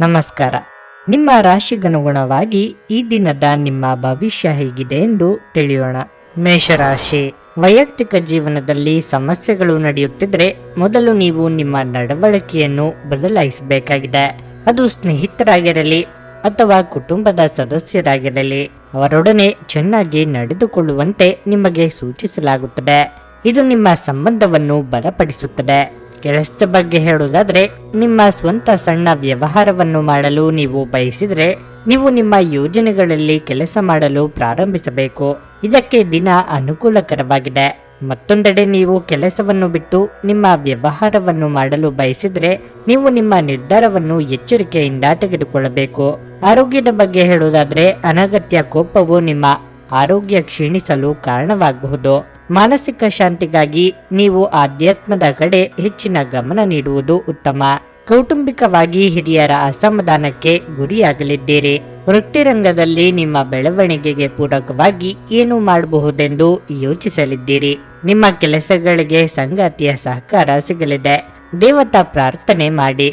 ನಮಸ್ಕಾರ. ನಿಮ್ಮ ರಾಶಿಗನುಗುಣವಾಗಿ ಈ ದಿನದ ನಿಮ್ಮ ಭವಿಷ್ಯ ಹೇಗಿದೆ ಎಂದು ತಿಳಿಯೋಣ. ಮೇಷರಾಶಿ, ವೈಯಕ್ತಿಕ ಜೀವನದಲ್ಲಿ ಸಮಸ್ಯೆಗಳು ನಡೆಯುತ್ತಿದ್ರೆ ಮೊದಲು ನೀವು ನಿಮ್ಮ ನಡವಳಿಕೆಯನ್ನು ಬದಲಾಯಿಸಬೇಕಾಗಿದೆ. ಅದು ಸ್ನೇಹಿತರಾಗಿರಲಿ ಅಥವಾ ಕುಟುಂಬದ ಸದಸ್ಯರಾಗಿರಲಿ, ಅವರೊಡನೆ ಚೆನ್ನಾಗಿ ನಡೆದುಕೊಳ್ಳುವಂತೆ ನಿಮಗೆ ಸೂಚಿಸಲಾಗುತ್ತದೆ. ಇದು ನಿಮ್ಮ ಸಂಬಂಧವನ್ನು ಬಲಪಡಿಸುತ್ತದೆ. ಕೆಲಸದ ಬಗ್ಗೆ ಹೇಳುವುದಾದ್ರೆ, ನಿಮ್ಮ ಸ್ವಂತ ಸಣ್ಣ ವ್ಯವಹಾರವನ್ನು ಮಾಡಲು ನೀವು ಬಯಸಿದ್ರೆ ನೀವು ನಿಮ್ಮ ಯೋಜನೆಗಳಲ್ಲಿ ಕೆಲಸ ಮಾಡಲು ಪ್ರಾರಂಭಿಸಬೇಕು. ಇದಕ್ಕೆ ದಿನ ಅನುಕೂಲಕರವಾಗಿದೆ. ಮತ್ತೊಂದೆಡೆ ನೀವು ಕೆಲಸವನ್ನು ಬಿಟ್ಟು ನಿಮ್ಮ ವ್ಯವಹಾರವನ್ನು ಮಾಡಲು ಬಯಸಿದ್ರೆ ನೀವು ನಿಮ್ಮ ನಿರ್ಧಾರವನ್ನು ಎಚ್ಚರಿಕೆಯಿಂದ ತೆಗೆದುಕೊಳ್ಳಬೇಕು. ಆರೋಗ್ಯದ ಬಗ್ಗೆ ಹೇಳುವುದಾದ್ರೆ, ಅನಗತ್ಯ ಕೋಪವು ನಿಮ್ಮ ಆರೋಗ್ಯ ಕ್ಷೀಣಿಸಲು ಕಾರಣವಾಗಬಹುದು. ಮಾನಸಿಕ ಶಾಂತಿಗಾಗಿ ನೀವು ಆಧ್ಯಾತ್ಮದ ಕಡೆ ಹೆಚ್ಚಿನ ಗಮನ ನೀಡುವುದು ಉತ್ತಮ. ಕೌಟುಂಬಿಕವಾಗಿ ಹಿರಿಯರ ಅಸಮಾಧಾನಕ್ಕೆ ಗುರಿಯಾಗಲಿದ್ದೀರಿ. ವೃತ್ತಿರಂಗದಲ್ಲಿ ನಿಮ್ಮ ಬೆಳವಣಿಗೆಗೆ ಪೂರಕವಾಗಿ ಏನು ಮಾಡಬಹುದೆಂದು ಯೋಚಿಸಲಿದ್ದೀರಿ. ನಿಮ್ಮ ಕೆಲಸಗಳಿಗೆ ಸಂಗಾತಿಯ ಸಹಕಾರ ಸಿಗಲಿದೆ. ದೇವತಾ ಪ್ರಾರ್ಥನೆ ಮಾಡಿ.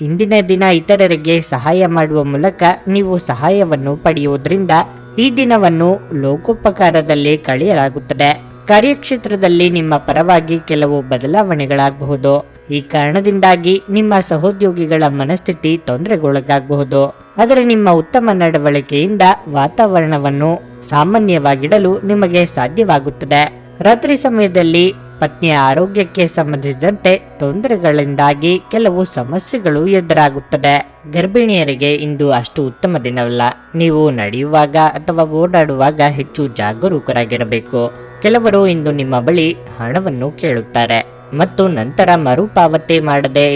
ಇಂದಿನ ದಿನ ಇತರರಿಗೆ ಸಹಾಯ ಮಾಡುವ ಮೂಲಕ ನೀವು ಸಹಾಯವನ್ನು ಪಡೆಯುವುದರಿಂದ ಈ ದಿನವನ್ನು ಲೋಕೋಪಕಾರದಲ್ಲಿ ಕಳೆಯಲಾಗುತ್ತದೆ. ಕಾರ್ಯಕ್ಷೇತ್ರದಲ್ಲಿ ನಿಮ್ಮ ಪರವಾಗಿ ಕೆಲವು ಬದಲಾವಣೆಗಳಾಗಬಹುದು. ಈ ಕಾರಣದಿಂದಾಗಿ ನಿಮ್ಮ ಸಹೋದ್ಯೋಗಿಗಳ ಮನಸ್ಥಿತಿ ತೊಂದರೆಗೊಳಗಾಗಬಹುದು. ಆದರೆ ನಿಮ್ಮ ಉತ್ತಮ ನಡವಳಿಕೆಯಿಂದ ವಾತಾವರಣವನ್ನು ಸಾಮಾನ್ಯವಾಗಿಡಲು ನಿಮಗೆ ಸಾಧ್ಯವಾಗುತ್ತದೆ. ರಾತ್ರಿ ಸಮಯದಲ್ಲಿ ಪತ್ನಿಯ ಆರೋಗ್ಯಕ್ಕೆ ಸಂಬಂಧಿಸಿದಂತೆ ತೊಂದರೆಗಳಿಂದಾಗಿ ಕೆಲವು ಸಮಸ್ಯೆಗಳು ಎದುರಾಗುತ್ತದೆ. ಗರ್ಭಿಣಿಯರಿಗೆ ಇಂದು ಅಷ್ಟು ಉತ್ತಮ ದಿನವಲ್ಲ. ನೀವು ನಡೆಯುವಾಗ ಅಥವಾ ಓಡಾಡುವಾಗ ಹೆಚ್ಚು ಜಾಗರೂಕರಾಗಿರಬೇಕು. ಕೆಲವರು ಇಂದು ನಿಮ್ಮ ಬಳಿ ಹಣವನ್ನು ಕೇಳುತ್ತಾರೆ ಮತ್ತು ನಂತರ ಮರುಪಾವತಿ ಮಾಡದೇ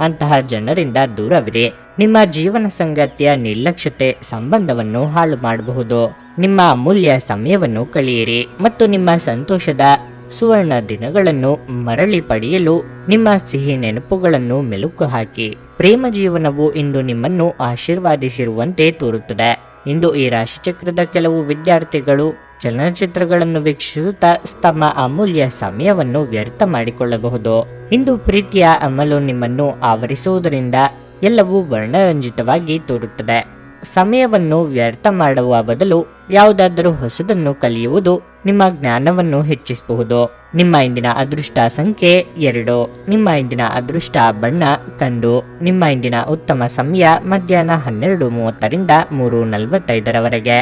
ಅಂತಹ ಜನರಿಂದ ದೂರವಿರಿ. ನಿಮ್ಮ ಜೀವನ ಸಂಗಾತಿಯ ನಿರ್ಲಕ್ಷ್ಯತೆ ಸಂಬಂಧವನ್ನು ಹಾಳು ಮಾಡಬಹುದು. ನಿಮ್ಮ ಅಮೂಲ್ಯ ಸಮಯವನ್ನು ಕಳೆಯಿರಿ ಮತ್ತು ನಿಮ್ಮ ಸಂತೋಷದ ಸುವರ್ಣ ದಿನಗಳನ್ನು ಮರಳಿ ಪಡೆಯಲು ನಿಮ್ಮ ಸಿಹಿ ನೆನಪುಗಳನ್ನು ಮೆಲುಕು ಹಾಕಿ. ಪ್ರೇಮ ಜೀವನವು ಇಂದು ನಿಮ್ಮನ್ನು ಆಶೀರ್ವಾದಿಸಿರುವಂತೆ ತೋರುತ್ತದೆ. ಇಂದು ಈ ರಾಶಿಚಕ್ರದ ಕೆಲವು ವಿದ್ಯಾರ್ಥಿಗಳು ಚಲನಚಿತ್ರಗಳನ್ನು ವೀಕ್ಷಿಸುತ್ತಾ ತಮ್ಮ ಅಮೂಲ್ಯ ಸಮಯವನ್ನು ವ್ಯರ್ಥ ಮಾಡಿಕೊಳ್ಳಬಹುದು. ಇಂದು ಪ್ರೀತಿಯ ಅಮಲು ನಿಮ್ಮನ್ನು ಆವರಿಸುವುದರಿಂದ ಎಲ್ಲವೂ ವರ್ಣರಂಜಿತವಾಗಿ ತೋರುತ್ತದೆ. ಸಮಯವನ್ನು ವ್ಯರ್ಥ ಮಾಡುವ ಬದಲು ಯಾವುದಾದರೂ ಹೊಸದನ್ನು ಕಲಿಯುವುದು ನಿಮ್ಮ ಜ್ಞಾನವನ್ನು ಹೆಚ್ಚಿಸಬಹುದು. ನಿಮ್ಮ ಇಂದಿನ ಅದೃಷ್ಟ ಸಂಖ್ಯೆ 2. ನಿಮ್ಮ ಇಂದಿನ ಅದೃಷ್ಟ ಬಣ್ಣ ಕಂದು. ನಿಮ್ಮ ಇಂದಿನ ಉತ್ತಮ ಸಮಯ ಮಧ್ಯಾಹ್ನ 12:30ರಿಂದ 3:45ರವರೆಗೆ.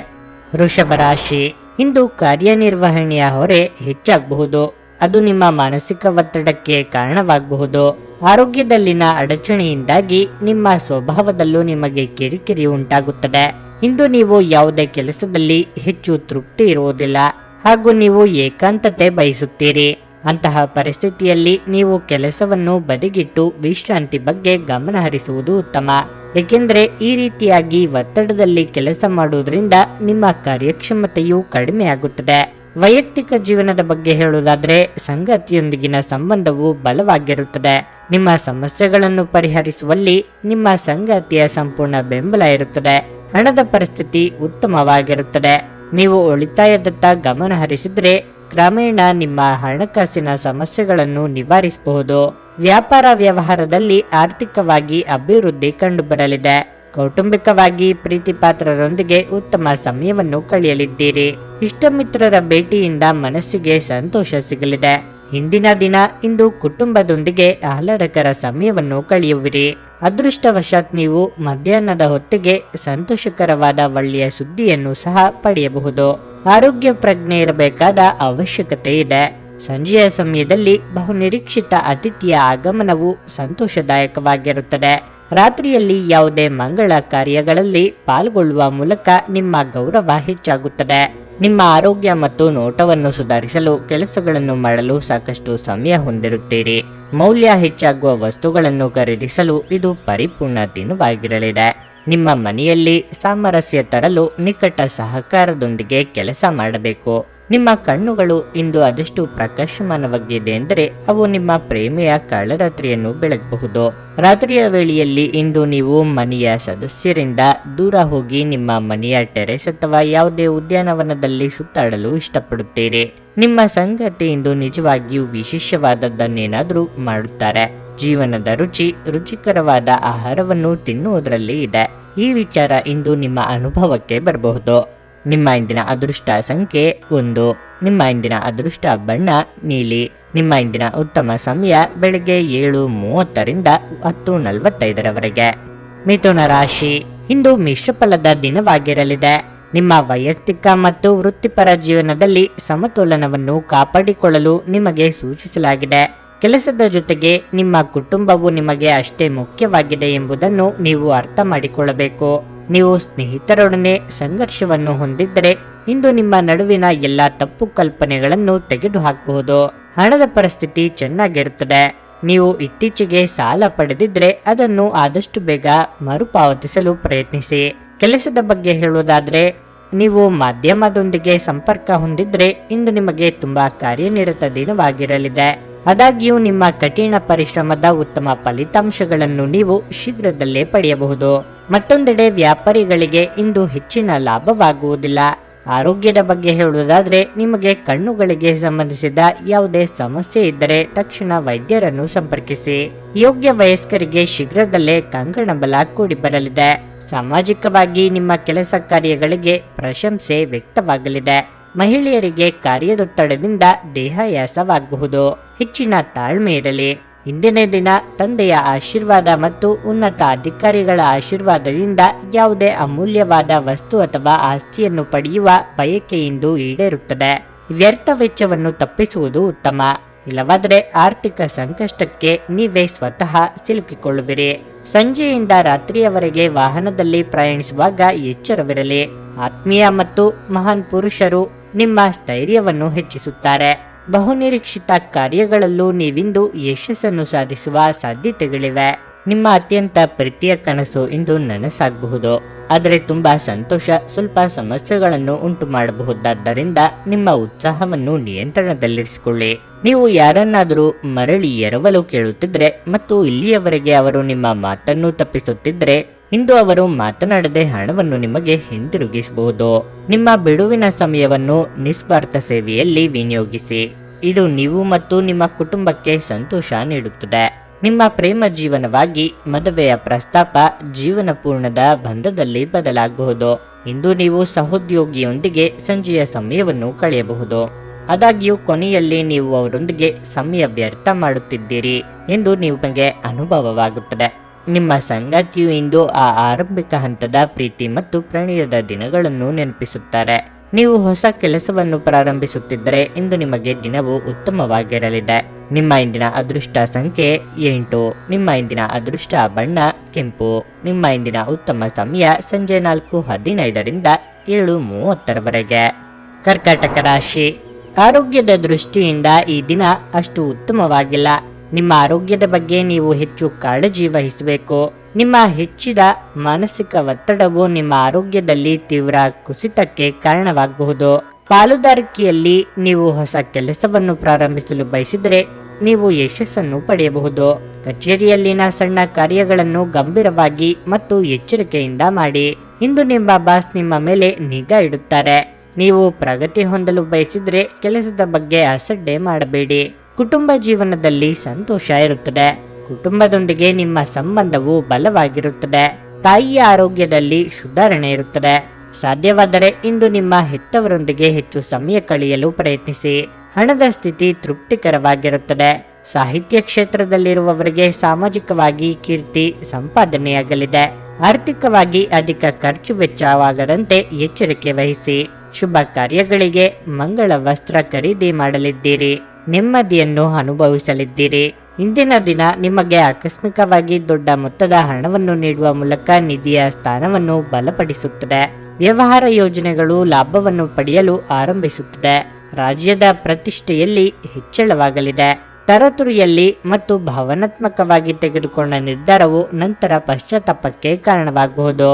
ವೃಷಭ ರಾಶಿ, ಇಂದು ಕಾರ್ಯನಿರ್ವಹಣೆಯ ಹೊರೆ ಹೆಚ್ಚಾಗಬಹುದು. ಅದು ನಿಮ್ಮ ಮಾನಸಿಕ ಒತ್ತಡಕ್ಕೆ ಕಾರಣವಾಗಬಹುದು. ಆರೋಗ್ಯದಲ್ಲಿನ ಅಡಚಣೆಯಿಂದಾಗಿ ನಿಮ್ಮ ಸ್ವಭಾವದಲ್ಲೂ ನಿಮಗೆ ಕಿರಿಕಿರಿ ಉಂಟಾಗುತ್ತದೆ. ಇಂದು ನೀವು ಯಾವುದೇ ಕೆಲಸದಲ್ಲಿ ಹೆಚ್ಚು ತೃಪ್ತಿ ಇರುವುದಿಲ್ಲ ಹಾಗೂ ನೀವು ಏಕಾಂತತೆ ಬಯಸುತ್ತೀರಿ. ಅಂತಹ ಪರಿಸ್ಥಿತಿಯಲ್ಲಿ ನೀವು ಕೆಲಸವನ್ನು ಬದಿಗಿಟ್ಟು ವಿಶ್ರಾಂತಿ ಬಗ್ಗೆ ಗಮನ ಹರಿಸುವುದು ಉತ್ತಮ. ಏಕೆಂದರೆ ಈ ರೀತಿಯಾಗಿ ಒತ್ತಡದಲ್ಲಿ ಕೆಲಸ ಮಾಡುವುದರಿಂದ ನಿಮ್ಮ ಕಾರ್ಯಕ್ಷಮತೆಯು ಕಡಿಮೆಯಾಗುತ್ತದೆ. ವೈಯಕ್ತಿಕ ಜೀವನದ ಬಗ್ಗೆ ಹೇಳುವುದಾದ್ರೆ, ಸಂಗಾತಿಯೊಂದಿಗಿನ ಸಂಬಂಧವು ಬಲವಾಗಿರುತ್ತದೆ. ನಿಮ್ಮ ಸಮಸ್ಯೆಗಳನ್ನು ಪರಿಹರಿಸುವಲ್ಲಿ ನಿಮ್ಮ ಸಂಗಾತಿಯ ಸಂಪೂರ್ಣ ಬೆಂಬಲ ಇರುತ್ತದೆ. ಹಣದ ಪರಿಸ್ಥಿತಿ ಉತ್ತಮವಾಗಿರುತ್ತದೆ. ನೀವು ಉಳಿತಾಯದತ್ತ ಗಮನ ಹರಿಸಿದ್ರೆ ಕ್ರಮೇಣ ನಿಮ್ಮ ಹಣಕಾಸಿನ ಸಮಸ್ಯೆಗಳನ್ನು ನಿವಾರಿಸಬಹುದು. ವ್ಯಾಪಾರ ವ್ಯವಹಾರದಲ್ಲಿ ಆರ್ಥಿಕವಾಗಿ ಅಭಿವೃದ್ಧಿ ಕಂಡುಬರಲಿದೆ. ಕೌಟುಂಬಿಕವಾಗಿ ಪ್ರೀತಿಪಾತ್ರರೊಂದಿಗೆ ಉತ್ತಮ ಸಮಯವನ್ನು ಕಳೆಯಲಿದ್ದೀರಿ. ಇಷ್ಟಮಿತ್ರರ ಭೇಟಿಯಿಂದ ಮನಸ್ಸಿಗೆ ಸಂತೋಷ ಸಿಗಲಿದೆ. ಹಿಂದಿನ ದಿನ ಇಂದು ಕುಟುಂಬದೊಂದಿಗೆ ಆಹ್ಲಾದಕರ ಸಮಯವನ್ನು ಕಳೆಯುವಿರಿ. ಅದೃಷ್ಟವಶಾತ್ ನೀವು ಮಧ್ಯಾಹ್ನದ ಹೊತ್ತಿಗೆ ಸಂತೋಷಕರವಾದ ಒಳ್ಳೆಯ ಸುದ್ದಿಯನ್ನು ಸಹ ಪಡೆಯಬಹುದು. ಆರೋಗ್ಯ ಪ್ರಜ್ಞೆ ಇರಬೇಕಾದ ಅವಶ್ಯಕತೆ ಇದೆ. ಸಂಜೆಯ ಸಮಯದಲ್ಲಿ ಬಹುನಿರೀಕ್ಷಿತ ಅತಿಥಿಯ ಆಗಮನವು ಸಂತೋಷದಾಯಕವಾಗಿರುತ್ತದೆ. ರಾತ್ರಿಯಲ್ಲಿ ಯಾವುದೇ ಮಂಗಳ ಕಾರ್ಯಗಳಲ್ಲಿ ಪಾಲ್ಗೊಳ್ಳುವ ಮೂಲಕ ನಿಮ್ಮ ಗೌರವ ಹೆಚ್ಚಾಗುತ್ತದೆ. ನಿಮ್ಮ ಆರೋಗ್ಯ ಮತ್ತು ನೋಟವನ್ನು ಸುಧಾರಿಸಲು ಕೆಲಸಗಳನ್ನು ಮಾಡಲು ಸಾಕಷ್ಟು ಸಮಯ ಹೊಂದಿರುತ್ತೀರಿ. ಮೌಲ್ಯ ಹೆಚ್ಚಾಗುವ ವಸ್ತುಗಳನ್ನು ಖರೀದಿಸಲು ಇದು ಪರಿಪೂರ್ಣ ದಿನವಾಗಿರಲಿದೆ. ನಿಮ್ಮ ಮನೆಯಲ್ಲಿ ಸಾಮರಸ್ಯ ತರಲು ನಿಕಟ ಸಹಕಾರದೊಂದಿಗೆ ಕೆಲಸ ಮಾಡಬೇಕು. ನಿಮ್ಮ ಕಣ್ಣುಗಳು ಇಂದು ಅದೆಷ್ಟು ಪ್ರಕಾಶಮಾನವಾಗಿದೆ ಎಂದರೆ ಅವು ನಿಮ್ಮ ಪ್ರೇಮೆಯ ಕಳ್ಳರಾತ್ರಿಯನ್ನು ಬೆಳಗಬಹುದು. ರಾತ್ರಿಯ ವೇಳೆಯಲ್ಲಿ ಇಂದು ನೀವು ಮನೆಯ ಸದಸ್ಯರಿಂದ ದೂರ ಹೋಗಿ ನಿಮ್ಮ ಮನೆಯ ಟೆರೆಸ್ ಅಥವಾ ಯಾವುದೇ ಉದ್ಯಾನವನದಲ್ಲಿ ಸುತ್ತಾಡಲು ಇಷ್ಟಪಡುತ್ತೀರಿ. ನಿಮ್ಮ ಸಂಗಾತಿ ಇಂದು ನಿಜವಾಗಿಯೂ ವಿಶೇಷವಾದದ್ದನ್ನೇನಾದರೂ ಮಾಡುತ್ತಾರೆ. ಜೀವನದ ರುಚಿ ರುಚಿಕರವಾದ ಆಹಾರವನ್ನು ತಿನ್ನುವುದರಲ್ಲಿ ಇದೆ. ಈ ವಿಚಾರ ಇಂದು ನಿಮ್ಮ ಅನುಭವಕ್ಕೆ ಬರಬಹುದು. ನಿಮ್ಮ ಇಂದಿನ ಅದೃಷ್ಟ ಸಂಖ್ಯೆ 1. ನಿಮ್ಮ ಇಂದಿನ ಅದೃಷ್ಟ ಬಣ್ಣ ನೀಲಿ. ನಿಮ್ಮ ಇಂದಿನ ಉತ್ತಮ ಸಮಯ ಬೆಳಗ್ಗೆ 7:30ರಿಂದ 10:45ರವರೆಗೆ. ಮಿಥುನ ರಾಶಿ, ಇಂದು ಮಿಶ್ರಫಲದ ದಿನವಾಗಿರಲಿದೆ. ನಿಮ್ಮ ವೈಯಕ್ತಿಕ ಮತ್ತು ವೃತ್ತಿಪರ ಜೀವನದಲ್ಲಿ ಸಮತೋಲನವನ್ನು ಕಾಪಾಡಿಕೊಳ್ಳಲು ನಿಮಗೆ ಸೂಚಿಸಲಾಗಿದೆ. ಕೆಲಸದ ಜೊತೆಗೆ ನಿಮ್ಮ ಕುಟುಂಬವು ನಿಮಗೆ ಅಷ್ಟೇ ಮುಖ್ಯವಾಗಿದೆ ಎಂಬುದನ್ನು ನೀವು ಅರ್ಥ ಮಾಡಿಕೊಳ್ಳಬೇಕು. ನೀವು ಸ್ನೇಹಿತರೊಡನೆ ಸಂಘರ್ಷವನ್ನು ಹೊಂದಿದ್ದರೆ ಇಂದು ನಿಮ್ಮ ನಡುವಿನ ಎಲ್ಲ ತಪ್ಪು ಕಲ್ಪನೆಗಳನ್ನು ತೆಗೆದುಹಾಕಬಹುದು. ಹಣದ ಪರಿಸ್ಥಿತಿ ಚೆನ್ನಾಗಿರುತ್ತದೆ. ನೀವು ಇತ್ತೀಚೆಗೆ ಸಾಲ ಪಡೆದಿದ್ರೆ ಅದನ್ನು ಆದಷ್ಟು ಬೇಗ ಮರುಪಾವತಿಸಲು ಪ್ರಯತ್ನಿಸಿ. ಕೆಲಸದ ಬಗ್ಗೆ ಹೇಳುವುದಾದ್ರೆ, ನೀವು ಮಾಧ್ಯಮದೊಂದಿಗೆ ಸಂಪರ್ಕ ಹೊಂದಿದ್ರೆ ಇಂದು ನಿಮಗೆ ತುಂಬಾ ಕಾರ್ಯನಿರತ ದಿನವಾಗಿರಲಿದೆ. ಆದಾಗ್ಯೂ ನಿಮ್ಮ ಕಠಿಣ ಪರಿಶ್ರಮದ ಉತ್ತಮ ಫಲಿತಾಂಶಗಳನ್ನು ನೀವು ಶೀಘ್ರದಲ್ಲೇ ಪಡೆಯಬಹುದು. ಮತ್ತೊಂದೆಡೆ ವ್ಯಾಪಾರಿಗಳಿಗೆ ಇಂದು ಹೆಚ್ಚಿನ ಲಾಭವಾಗುವುದಿಲ್ಲ. ಆರೋಗ್ಯದ ಬಗ್ಗೆ ಹೇಳುವುದಾದ್ರೆ, ನಿಮಗೆ ಕಣ್ಣುಗಳಿಗೆ ಸಂಬಂಧಿಸಿದ ಯಾವುದೇ ಸಮಸ್ಯೆ ಇದ್ದರೆ ತಕ್ಷಣ ವೈದ್ಯರನ್ನು ಸಂಪರ್ಕಿಸಿ. ಯೋಗ್ಯ ವಯಸ್ಕರಿಗೆ ಶೀಘ್ರದಲ್ಲೇ ಕಂಕಣ ಬಲ ಕೂಡಿ ಬರಲಿದೆ. ಸಾಮಾಜಿಕವಾಗಿ ನಿಮ್ಮ ಕೆಲಸ ಕಾರ್ಯಗಳಿಗೆ ಪ್ರಶಂಸೆ ವ್ಯಕ್ತವಾಗಲಿದೆ. ಮಹಿಳೆಯರಿಗೆ ಕಾರ್ಯದೊತ್ತಡದಿಂದ ದೇಹಾಯಾಸವಾಗಬಹುದು. ಹೆಚ್ಚಿನ ತಾಳ್ಮೆ ಇರಲಿ. ಇಂದಿನ ದಿನ ತಂದೆಯ ಆಶೀರ್ವಾದ ಮತ್ತು ಉನ್ನತ ಅಧಿಕಾರಿಗಳ ಆಶೀರ್ವಾದದಿಂದ ಯಾವುದೇ ಅಮೂಲ್ಯವಾದ ವಸ್ತು ಅಥವಾ ಆಸ್ತಿಯನ್ನು ಪಡೆಯುವ ಬಯಕೆಯಿಂದ ಈಡೇರುತ್ತದೆ. ವ್ಯರ್ಥ ವೆಚ್ಚವನ್ನು ತಪ್ಪಿಸುವುದು ಉತ್ತಮ. ಇಲ್ಲವಾದರೆ ಆರ್ಥಿಕ ಸಂಕಷ್ಟಕ್ಕೆ ನೀವೇ ಸ್ವತಃ ಸಿಲುಕಿಕೊಳ್ಳುವಿರಿ. ಸಂಜೆಯಿಂದ ರಾತ್ರಿಯವರೆಗೆ ವಾಹನದಲ್ಲಿ ಪ್ರಯಾಣಿಸುವಾಗ ಎಚ್ಚರವಿರಲಿ. ಆತ್ಮೀಯ ಮತ್ತು ಮಹಾನ್ ಪುರುಷರು ನಿಮ್ಮ ಸ್ಥೈರ್ಯವನ್ನು ಹೆಚ್ಚಿಸುತ್ತಾರೆ. ಬಹುನಿರೀಕ್ಷಿತ ಕಾರ್ಯಗಳಲ್ಲೂ ನೀವಿಂದು ಯಶಸ್ಸನ್ನು ಸಾಧಿಸುವ ಸಾಧ್ಯತೆಗಳಿವೆ. ನಿಮ್ಮ ಅತ್ಯಂತ ಪ್ರೀತಿಯ ಕನಸು ಇಂದು ನನಸಾಗಬಹುದು. ಆದರೆ ತುಂಬಾ ಸಂತೋಷ ಸ್ವಲ್ಪ ಸಮಸ್ಯೆಗಳನ್ನು ಉಂಟು ಮಾಡಬಹುದಾದ್ದರಿಂದ ನಿಮ್ಮ ಉತ್ಸಾಹವನ್ನು ನಿಯಂತ್ರಣದಲ್ಲಿರಿಸಿಕೊಳ್ಳಿ. ನೀವು ಯಾರನ್ನಾದರೂ ಮರಳಿ ಎರವಲು ಕೇಳುತ್ತಿದ್ರೆ ಮತ್ತು ಇಲ್ಲಿಯವರೆಗೆ ಅವರು ನಿಮ್ಮ ಮಾತನ್ನು ತಪ್ಪಿಸುತ್ತಿದ್ರೆ ಇಂದು ಅವರು ಮಾತನಾಡದೆ ಹಣವನ್ನು ನಿಮಗೆ ಹಿಂದಿರುಗಿಸಬಹುದು. ನಿಮ್ಮ ಬಿಡುವಿನ ಸಮಯವನ್ನು ನಿಸ್ವಾರ್ಥ ಸೇವೆಯಲ್ಲಿ ವಿನಿಯೋಗಿಸಿ. ಇದು ನೀವು ಮತ್ತು ನಿಮ್ಮ ಕುಟುಂಬಕ್ಕೆ ಸಂತೋಷ ನೀಡುತ್ತದೆ. ನಿಮ್ಮ ಪ್ರೇಮ ಜೀವನವಾಗಿ ಮದುವೆಯ ಪ್ರಸ್ತಾಪ ಜೀವನ ಪೂರ್ಣದ ಬಂಧದಲ್ಲಿ ಬದಲಾಗಬಹುದು. ಇಂದು ನೀವು ಸಹೋದ್ಯೋಗಿಯೊಂದಿಗೆ ಸಂಜೆಯ ಸಮಯವನ್ನು ಕಳೆಯಬಹುದು. ಆದಾಗ್ಯೂ ಕೊನೆಯಲ್ಲಿ ನೀವು ಅವರೊಂದಿಗೆ ಸಮಯ ವ್ಯರ್ಥ ಮಾಡುತ್ತಿದ್ದೀರಿ ಎಂದು ನಿಮಗೆ ಅನುಭವವಾಗುತ್ತದೆ. ನಿಮ್ಮ ಸಂಗಾತಿಯು ಇಂದು ಆ ಆರಂಭಿಕ ಹಂತದ ಪ್ರೀತಿ ಮತ್ತು ಪ್ರಣಯದ ದಿನಗಳನ್ನು ನೆನಪಿಸುತ್ತಾರೆ. ನೀವು ಹೊಸ ಕೆಲಸವನ್ನು ಪ್ರಾರಂಭಿಸುತ್ತಿದ್ದರೆ ಇಂದು ನಿಮಗೆ ದಿನವು ಉತ್ತಮವಾಗಿರಲಿದೆ. ನಿಮ್ಮ ಇಂದಿನ ಅದೃಷ್ಟ ಸಂಖ್ಯೆ 8. ನಿಮ್ಮ ಇಂದಿನ ಅದೃಷ್ಟ ಬಣ್ಣ ಕೆಂಪು. ನಿಮ್ಮ ಇಂದಿನ ಉತ್ತಮ ಸಮಯ ಸಂಜೆ 4:15ರಿಂದ 7:30ರವರೆಗೆ. ಕರ್ಕಾಟಕ ರಾಶಿ, ಆರೋಗ್ಯದ ದೃಷ್ಟಿಯಿಂದ ಈ ದಿನ ಅಷ್ಟು ಉತ್ತಮವಾಗಿಲ್ಲ. ನಿಮ್ಮ ಆರೋಗ್ಯದ ಬಗ್ಗೆ ನೀವು ಹೆಚ್ಚು ಕಾಳಜಿ ವಹಿಸಬೇಕು. ನಿಮ್ಮ ಹೆಚ್ಚಿದ ಮಾನಸಿಕ ಒತ್ತಡವು ನಿಮ್ಮ ಆರೋಗ್ಯದಲ್ಲಿ ತೀವ್ರ ಕುಸಿತಕ್ಕೆ ಕಾರಣವಾಗಬಹುದು. ಪಾಲುದಾರಿಕೆಯಲ್ಲಿ ನೀವು ಹೊಸ ಕೆಲಸವನ್ನು ಪ್ರಾರಂಭಿಸಲು ಬಯಸಿದರೆ ನೀವು ಯಶಸ್ಸನ್ನು ಪಡೆಯಬಹುದು. ಕಚೇರಿಯಲ್ಲಿನ ಸಣ್ಣ ಕಾರ್ಯಗಳನ್ನು ಗಂಭೀರವಾಗಿ ಮತ್ತು ಎಚ್ಚರಿಕೆಯಿಂದ ಮಾಡಿ. ಇಂದು ನಿಮ್ಮ ಬಾಸ್ ನಿಮ್ಮ ಮೇಲೆ ನಿಗಾ ಇಡುತ್ತಾರೆ. ನೀವು ಪ್ರಗತಿ ಹೊಂದಲು ಬಯಸಿದರೆ ಕೆಲಸದ ಬಗ್ಗೆ ಅಸಡ್ಡೆ ಮಾಡಬೇಡಿ. ಕುಟುಂಬ ಜೀವನದಲ್ಲಿ ಸಂತೋಷ ಇರುತ್ತದೆ. ಕುಟುಂಬದೊಂದಿಗೆ ನಿಮ್ಮ ಸಂಬಂಧವು ಬಲವಾಗಿರುತ್ತದೆ. ತಾಯಿಯ ಆರೋಗ್ಯದಲ್ಲಿ ಸುಧಾರಣೆ ಇರುತ್ತದೆ. ಸಾಧ್ಯವಾದರೆ ಇಂದು ನಿಮ್ಮ ಹೆತ್ತವರೊಂದಿಗೆ ಹೆಚ್ಚು ಸಮಯ ಕಳೆಯಲು ಪ್ರಯತ್ನಿಸಿ. ಹಣದ ಸ್ಥಿತಿ ತೃಪ್ತಿಕರವಾಗಿರುತ್ತದೆ. ಸಾಹಿತ್ಯ ಕ್ಷೇತ್ರದಲ್ಲಿರುವವರಿಗೆ ಸಾಮಾಜಿಕವಾಗಿ ಕೀರ್ತಿ ಸಂಪಾದನೆಯಾಗಲಿದೆ. ಆರ್ಥಿಕವಾಗಿ ಅಧಿಕ ಖರ್ಚು ವೆಚ್ಚವಾಗದಂತೆ ಎಚ್ಚರಿಕೆ ವಹಿಸಿ. ಶುಭ ಕಾರ್ಯಗಳಿಗೆ ಮಂಗಳ ವಸ್ತ್ರ ಖರೀದಿ ಮಾಡಲಿದ್ದೀರಿ. ನೆಮ್ಮದಿಯನ್ನು ಅನುಭವಿಸಲಿದ್ದೀರಿ. ಇಂದಿನ ದಿನ ನಿಮಗೆ ಆಕಸ್ಮಿಕವಾಗಿ ದೊಡ್ಡ ಮೊತ್ತದ ಹಣವನ್ನು ನೀಡುವ ಮೂಲಕ ನಿಧಿಯ ಸ್ಥಾನವನ್ನು ಬಲಪಡಿಸುತ್ತದೆ. ವ್ಯವಹಾರ ಯೋಜನೆಗಳು ಲಾಭವನ್ನು ಪಡೆಯಲು ಆರಂಭಿಸುತ್ತದೆ. ರಾಜ್ಯದ ಪ್ರತಿಷ್ಠೆಯಲ್ಲಿ ಹೆಚ್ಚಳವಾಗಲಿದೆ. ತರತುರಿಯಲ್ಲಿ ಮತ್ತು ಭಾವನಾತ್ಮಕವಾಗಿ ತೆಗೆದುಕೊಂಡ ನಿರ್ಧಾರವು ನಂತರ ಪಶ್ಚಾತ್ತಾಪಕ್ಕೆ ಕಾರಣವಾಗಬಹುದು.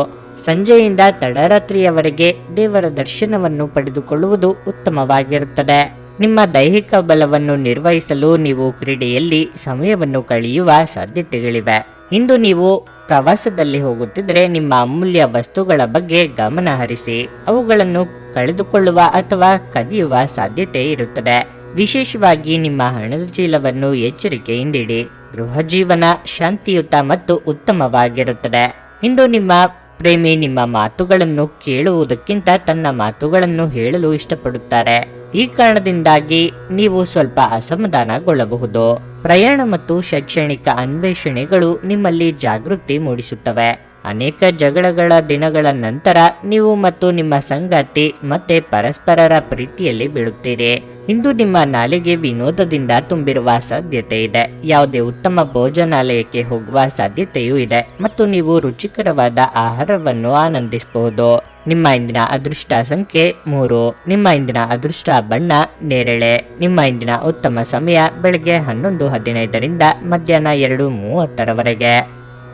ಸಂಜೆಯಿಂದ ತಡರಾತ್ರಿಯವರೆಗೆ ದೇವರ ದರ್ಶನವನ್ನು ಪಡೆದುಕೊಳ್ಳುವುದು ಉತ್ತಮವಾಗಿರುತ್ತದೆ. ನಿಮ್ಮ ದೈಹಿಕ ಬಲವನ್ನು ನಿರ್ವಹಿಸಲು ನೀವು ಕ್ರೀಡೆಯಲ್ಲಿ ಸಮಯವನ್ನು ಕಳೆಯುವ ಸಾಧ್ಯತೆಗಳಿವೆ. ಇಂದು ನೀವು ಪ್ರವಾಸದಲ್ಲಿ ಹೋಗುತ್ತಿದ್ದರೆ ನಿಮ್ಮ ಅಮೂಲ್ಯ ವಸ್ತುಗಳ ಬಗ್ಗೆ ಗಮನ ಹರಿಸಿ. ಅವುಗಳನ್ನು ಕಳೆದುಕೊಳ್ಳುವ ಅಥವಾ ಕದಿಯುವ ಸಾಧ್ಯತೆ ಇರುತ್ತದೆ. ವಿಶೇಷವಾಗಿ ನಿಮ್ಮ ಹಣದ ಚೀಲವನ್ನು ಎಚ್ಚರಿಕೆಯಿಂದಿಡಿ. ಗೃಹ ಜೀವನ ಶಾಂತಿಯುತ ಮತ್ತು ಉತ್ತಮವಾಗಿರುತ್ತದೆ. ಇಂದು ನಿಮ್ಮ ಪ್ರೇಮಿ ನಿಮ್ಮ ಮಾತುಗಳನ್ನು ಕೇಳುವುದಕ್ಕಿಂತ ತನ್ನ ಮಾತುಗಳನ್ನು ಹೇಳಲು ಇಷ್ಟಪಡುತ್ತಾರೆ. ಈ ಕಾರಣದಿಂದಾಗಿ ನೀವು ಸ್ವಲ್ಪ ಅಸಮಾಧಾನಗೊಳ್ಳಬಹುದು. ಪ್ರಯಾಣ ಮತ್ತು ಶೈಕ್ಷಣಿಕ ಅನ್ವೇಷಣೆಗಳು ನಿಮ್ಮಲ್ಲಿ ಜಾಗೃತಿ ಮೂಡಿಸುತ್ತವೆ. ಅನೇಕ ಜಗಳಗಳ ದಿನಗಳ ನಂತರ ನೀವು ಮತ್ತು ನಿಮ್ಮ ಸಂಗಾತಿ ಮತ್ತೆ ಪರಸ್ಪರರ ಪ್ರೀತಿಯಲ್ಲಿ ಬೀಳುತ್ತೀರಿ. ಇಂದು ನಿಮ್ಮ ನಾಲಿಗೆ ವಿನೋದದಿಂದ ತುಂಬಿರುವ ಸಾಧ್ಯತೆ ಇದೆ. ಯಾವುದೇ ಉತ್ತಮ ಭೋಜನಾಲಯಕ್ಕೆ ಹೋಗುವ ಸಾಧ್ಯತೆಯೂ ಇದೆ ಮತ್ತು ನೀವು ರುಚಿಕರವಾದ ಆಹಾರವನ್ನು ಆನಂದಿಸಬಹುದು. ನಿಮ್ಮ ಇಂದಿನ ಅದೃಷ್ಟ ಸಂಖ್ಯೆ 3. ನಿಮ್ಮ ಇಂದಿನ ಅದೃಷ್ಟ ಬಣ್ಣ ನೇರಳೆ. ನಿಮ್ಮ ಇಂದಿನ ಉತ್ತಮ ಸಮಯ ಬೆಳಗ್ಗೆ 11:15ರಿಂದ ಮಧ್ಯಾಹ್ನ 2:30ರವರೆಗೆ.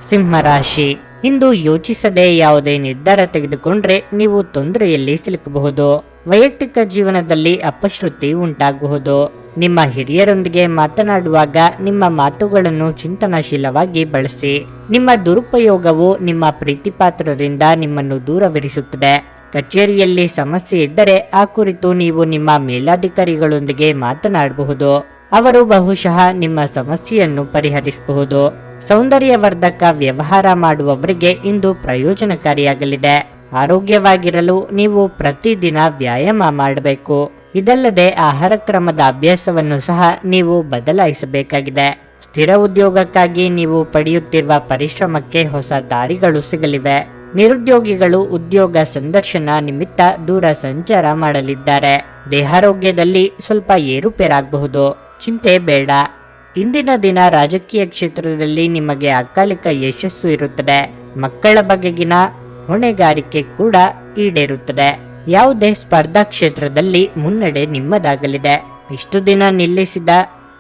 ಸಿಂಹರಾಶಿ, ಇಂದು ಯೋಚಿಸದೆ ಯಾವುದೇ ನಿರ್ಧಾರ ತೆಗೆದುಕೊಂಡ್ರೆ ನೀವು ತೊಂದರೆಯಲ್ಲಿ ಸಿಲುಕಬಹುದು. ವೈಯಕ್ತಿಕ ಜೀವನದಲ್ಲಿ ಅಪಶ್ರುತಿ ಉಂಟಾಗಬಹುದು. ನಿಮ್ಮ ಹಿರಿಯರೊಂದಿಗೆ ಮಾತನಾಡುವಾಗ ನಿಮ್ಮ ಮಾತುಗಳನ್ನು ಚಿಂತನಶೀಲವಾಗಿ ಬಳಸಿ. ನಿಮ್ಮ ದುರುಪಯೋಗವು ನಿಮ್ಮ ಪ್ರೀತಿಪಾತ್ರರಿಂದ ನಿಮ್ಮನ್ನು ದೂರವಿರಿಸುತ್ತದೆ. ಕಚೇರಿಯಲ್ಲಿ ಸಮಸ್ಯೆ ಇದ್ದರೆ ಆ ಕುರಿತು ನೀವು ನಿಮ್ಮ ಮೇಲಾಧಿಕಾರಿಗಳೊಂದಿಗೆ ಮಾತನಾಡಬಹುದು. ಅವರು ಬಹುಶಃ ನಿಮ್ಮ ಸಮಸ್ಯೆಯನ್ನು ಪರಿಹರಿಸಬಹುದು. ಸೌಂದರ್ಯವರ್ಧಕ ವ್ಯವಹಾರ ಮಾಡುವವರಿಗೆ ಇಂದು ಪ್ರಯೋಜನಕಾರಿಯಾಗಲಿದೆ. ಆರೋಗ್ಯವಾಗಿರಲು ನೀವು ಪ್ರತಿದಿನ ವ್ಯಾಯಾಮ ಮಾಡಬೇಕು. ಇದಲ್ಲದೆ ಆಹಾರ ಕ್ರಮದ ಅಭ್ಯಾಸವನ್ನು ಸಹ ನೀವು ಬದಲಾಯಿಸಬೇಕಾಗಿದೆ. ಸ್ಥಿರ ಉದ್ಯೋಗಕ್ಕಾಗಿ ನೀವು ಪಡೆಯುತ್ತಿರುವ ಪರಿಶ್ರಮಕ್ಕೆ ಹೊಸ ದಾರಿಗಳು ಸಿಗಲಿವೆ. ನಿರುದ್ಯೋಗಿಗಳು ಉದ್ಯೋಗ ಸಂದರ್ಶನ ನಿಮಿತ್ತ ದೂರ ಸಂಚಾರ ಮಾಡಲಿದ್ದಾರೆ. ದೇಹಾರೋಗ್ಯದಲ್ಲಿ ಸ್ವಲ್ಪ ಏರುಪೇರಾಗಬಹುದು. ಚಿಂತೆ ಬೇಡ. ಇಂದಿನ ದಿನ ರಾಜಕೀಯ ಕ್ಷೇತ್ರದಲ್ಲಿ ನಿಮಗೆ ಅಕಾಲಿಕ ಯಶಸ್ಸು ಇರುತ್ತದೆ. ಮಕ್ಕಳ ಬಗೆಗಿನ ಹೊಣೆಗಾರಿಕೆ ಕೂಡ ಈಡೇರುತ್ತದೆ. ಯಾವುದೇ ಸ್ಪರ್ಧಾ ಕ್ಷೇತ್ರದಲ್ಲಿ ಮುನ್ನಡೆ ನಿಮ್ಮದಾಗಲಿದೆ. ಇಷ್ಟು ದಿನ ನಿಲ್ಲಿಸಿದ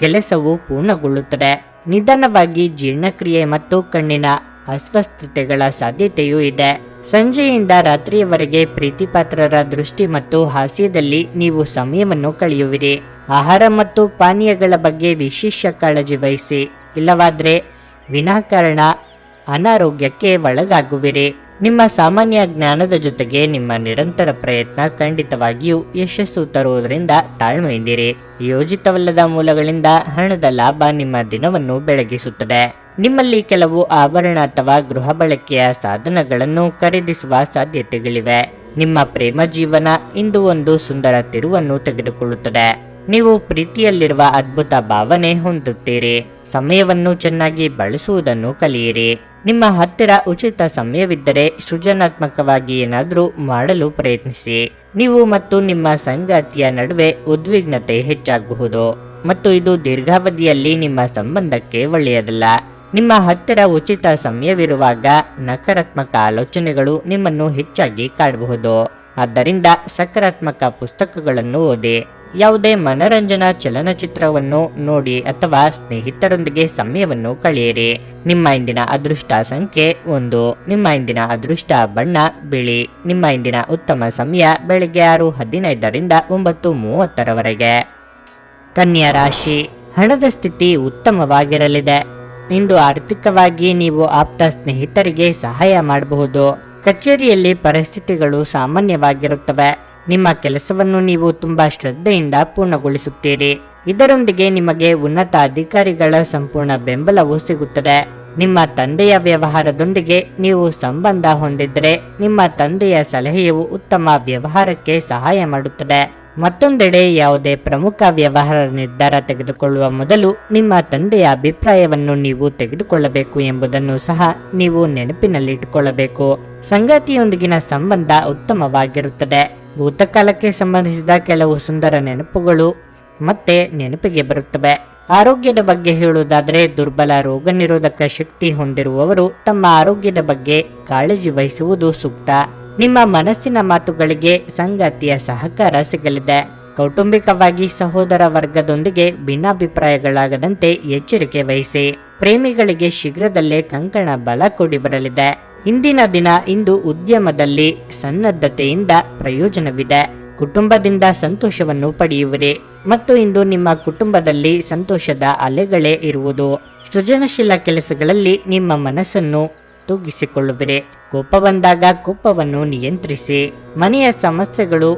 ಕೆಲಸವು ಪೂರ್ಣಗೊಳ್ಳುತ್ತದೆ. ನಿಧಾನವಾಗಿ ಜೀರ್ಣಕ್ರಿಯೆ ಮತ್ತು ಕಣ್ಣಿನ ಅಸ್ವಸ್ಥತೆಗಳ ಸಾಧ್ಯತೆಯೂ ಇದೆ. ಸಂಜೆಯಿಂದ ರಾತ್ರಿಯವರೆಗೆ ಪ್ರೀತಿಪಾತ್ರರ ದೃಷ್ಟಿ ಮತ್ತು ಹಾಸ್ಯದಲ್ಲಿ ನೀವು ಸಮಯವನ್ನು ಕಳೆಯುವಿರಿ. ಆಹಾರ ಮತ್ತು ಪಾನೀಯಗಳ ಬಗ್ಗೆ ವಿಶೇಷ ಕಾಳಜಿ ವಹಿಸಿ. ಇಲ್ಲವಾದರೆ ವಿನಾಕಾರಣ ಅನಾರೋಗ್ಯಕ್ಕೆ ಒಳಗಾಗುವಿರಿ. ನಿಮ್ಮ ಸಾಮಾನ್ಯ ಜ್ಞಾನದ ಜೊತೆಗೆ ನಿಮ್ಮ ನಿರಂತರ ಪ್ರಯತ್ನ ಖಂಡಿತವಾಗಿಯೂ ಯಶಸ್ಸು ತರುವುದರಿಂದ ತಾಳ್ಮೆಯಿಂದಿರಿ. ಯೋಜಿತವಲ್ಲದ ಮೂಲಗಳಿಂದ ಹಣದ ಲಾಭ ನಿಮ್ಮ ದಿನವನ್ನು ಬೆಳಗಿಸುತ್ತದೆ. ನಿಮ್ಮಲ್ಲಿ ಕೆಲವು ಆಭರಣ ಅಥವಾ ಗೃಹ ಬಳಕೆಯ ಸಾಧನಗಳನ್ನು ಖರೀದಿಸುವ ಸಾಧ್ಯತೆಗಳಿವೆ. ನಿಮ್ಮ ಪ್ರೇಮ ಜೀವನ ಇಂದು ಒಂದು ಸುಂದರ ತಿರುವನ್ನು ತೆಗೆದುಕೊಳ್ಳುತ್ತದೆ. ನೀವು ಪ್ರೀತಿಯಲ್ಲಿರುವ ಅದ್ಭುತ ಭಾವನೆ ಹೊಂದುತ್ತೀರಿ. ಸಮಯವನ್ನು ಚೆನ್ನಾಗಿ ಬಳಸುವುದನ್ನು ಕಲಿಯಿರಿ. ನಿಮ್ಮ ಹತ್ತಿರ ಉಚಿತ ಸಮಯವಿದ್ದರೆ ಸೃಜನಾತ್ಮಕವಾಗಿ ಏನಾದರೂ ಮಾಡಲು ಪ್ರಯತ್ನಿಸಿ. ನೀವು ಮತ್ತು ನಿಮ್ಮ ಸಂಗಾತಿಯ ನಡುವೆ ಉದ್ವಿಗ್ನತೆ ಹೆಚ್ಚಾಗಬಹುದು ಮತ್ತು ಇದು ದೀರ್ಘಾವಧಿಯಲ್ಲಿ ನಿಮ್ಮ ಸಂಬಂಧಕ್ಕೆ ಒಳ್ಳೆಯದಲ್ಲ. ನಿಮ್ಮ ಹತ್ತಿರ ಉಚಿತ ಸಮಯವಿರುವಾಗ ನಕಾರಾತ್ಮಕ ಆಲೋಚನೆಗಳು ನಿಮ್ಮನ್ನು ಹೆಚ್ಚಾಗಿ ಕಾಡಬಹುದು. ಆದ್ದರಿಂದ ಸಕಾರಾತ್ಮಕ ಪುಸ್ತಕಗಳನ್ನು ಓದಿ. ಯಾವುದೇ ಮನರಂಜನಾ ಚಲನಚಿತ್ರವನ್ನು ನೋಡಿ ಅಥವಾ ಸ್ನೇಹಿತರೊಂದಿಗೆ ಸಮಯವನ್ನು ಕಳೆಯಿರಿ. ನಿಮ್ಮ ಇಂದಿನ ಅದೃಷ್ಟ ಸಂಖ್ಯೆ 1. ನಿಮ್ಮ ಇಂದಿನ ಅದೃಷ್ಟ ಬಣ್ಣ ಬಿಳಿ. ನಿಮ್ಮ ಇಂದಿನ ಉತ್ತಮ ಸಮಯ ಬೆಳಗ್ಗೆ 6:15ರಿಂದ 9:30ರವರೆಗೆ. ಕನ್ಯಾ ರಾಶಿ, ಹಣದ ಸ್ಥಿತಿ ಉತ್ತಮವಾಗಿರಲಿದೆ. ಇಂದು ಆರ್ಥಿಕವಾಗಿ ನೀವು ಆಪ್ತ ಸ್ನೇಹಿತರಿಗೆ ಸಹಾಯ ಮಾಡಬಹುದು. ಕಚೇರಿಯಲ್ಲಿ ಪರಿಸ್ಥಿತಿಗಳು ಸಾಮಾನ್ಯವಾಗಿರುತ್ತವೆ. ನಿಮ್ಮ ಕೆಲಸವನ್ನು ನೀವು ತುಂಬಾ ಶ್ರದ್ಧೆಯಿಂದ ಪೂರ್ಣಗೊಳಿಸುತ್ತೀರಿ. ಇದರೊಂದಿಗೆ ನಿಮಗೆ ಉನ್ನತ ಅಧಿಕಾರಿಗಳ ಸಂಪೂರ್ಣ ಬೆಂಬಲವೂ ಸಿಗುತ್ತದೆ. ನಿಮ್ಮ ತಂದೆಯ ವ್ಯವಹಾರದೊಂದಿಗೆ ನೀವು ಸಂಬಂಧ ಹೊಂದಿದ್ದರೆ ನಿಮ್ಮ ತಂದೆಯ ಸಲಹೆಯು ಉತ್ತಮ ವ್ಯವಹಾರಕ್ಕೆ ಸಹಾಯ ಮಾಡುತ್ತದೆ. ಮತ್ತೊಂದೆಡೆ ಯಾವುದೇ ಪ್ರಮುಖ ವ್ಯವಹಾರ ನಿರ್ಧಾರ ತೆಗೆದುಕೊಳ್ಳುವ ಮೊದಲು ನಿಮ್ಮ ತಂದೆಯ ಅಭಿಪ್ರಾಯವನ್ನು ನೀವು ತೆಗೆದುಕೊಳ್ಳಬೇಕು ಎಂಬುದನ್ನು ಸಹ ನೀವು ನೆನಪಿನಲ್ಲಿಟ್ಟುಕೊಳ್ಳಬೇಕು. ಸಂಗಾತಿಯೊಂದಿಗಿನ ಸಂಬಂಧ ಉತ್ತಮವಾಗಿರುತ್ತದೆ. ಭೂತಕಾಲಕ್ಕೆ ಸಂಬಂಧಿಸಿದ ಕೆಲವು ಸುಂದರ ನೆನಪುಗಳು ಮತ್ತೆ ನೆನಪಿಗೆ ಬರುತ್ತವೆ. ಆರೋಗ್ಯದ ಬಗ್ಗೆ ಹೇಳುವುದಾದರೆ ದುರ್ಬಲ ರೋಗ ನಿರೋಧಕ ಶಕ್ತಿ ಹೊಂದಿರುವವರು ತಮ್ಮ ಆರೋಗ್ಯದ ಬಗ್ಗೆ ಕಾಳಜಿ ವಹಿಸುವುದು ಸೂಕ್ತ. ನಿಮ್ಮ ಮನಸ್ಸಿನ ಮಾತುಗಳಿಗೆ ಸಂಗಾತಿಯ ಸಹಕಾರ ಸಿಗಲಿದೆ. ಕೌಟುಂಬಿಕವಾಗಿ ಸಹೋದರ ವರ್ಗದೊಂದಿಗೆ ಭಿನ್ನಾಭಿಪ್ರಾಯಗಳಾಗದಂತೆ ಎಚ್ಚರಿಕೆ ವಹಿಸಿ. ಪ್ರೇಮಿಗಳಿಗೆ ಶೀಘ್ರದಲ್ಲೇ ಕಂಕಣ ಬಲ ಕೂಡಿ ಬರಲಿದೆ. ಇಂದಿನ ದಿನ ಇಂದು ಉದ್ಯಮದಲ್ಲಿ ಸನ್ನದ್ಧತೆಯಿಂದ ಪ್ರಯೋಜನವಿದೆ. ಕುಟುಂಬದಿಂದ ಸಂತೋಷವನ್ನು ಪಡೆಯುವಿರಿ ಮತ್ತು ಇಂದು ನಿಮ್ಮ ಕುಟುಂಬದಲ್ಲಿ ಸಂತೋಷದ ಅಲೆಗಳೇ ಇರುವುದು. ಸೃಜನಶೀಲ ಕೆಲಸಗಳಲ್ಲಿ ನಿಮ್ಮ ಮನಸ್ಸನ್ನು ತೂಗಿಸಿಕೊಳ್ಳುವಿರಿ. ಕೋಪ ಬಂದಾಗ ಕೋಪವನ್ನು ನಿಯಂತ್ರಿಸಿ. ಮನೆಯ ಸಮಸ್ಯೆಗಳು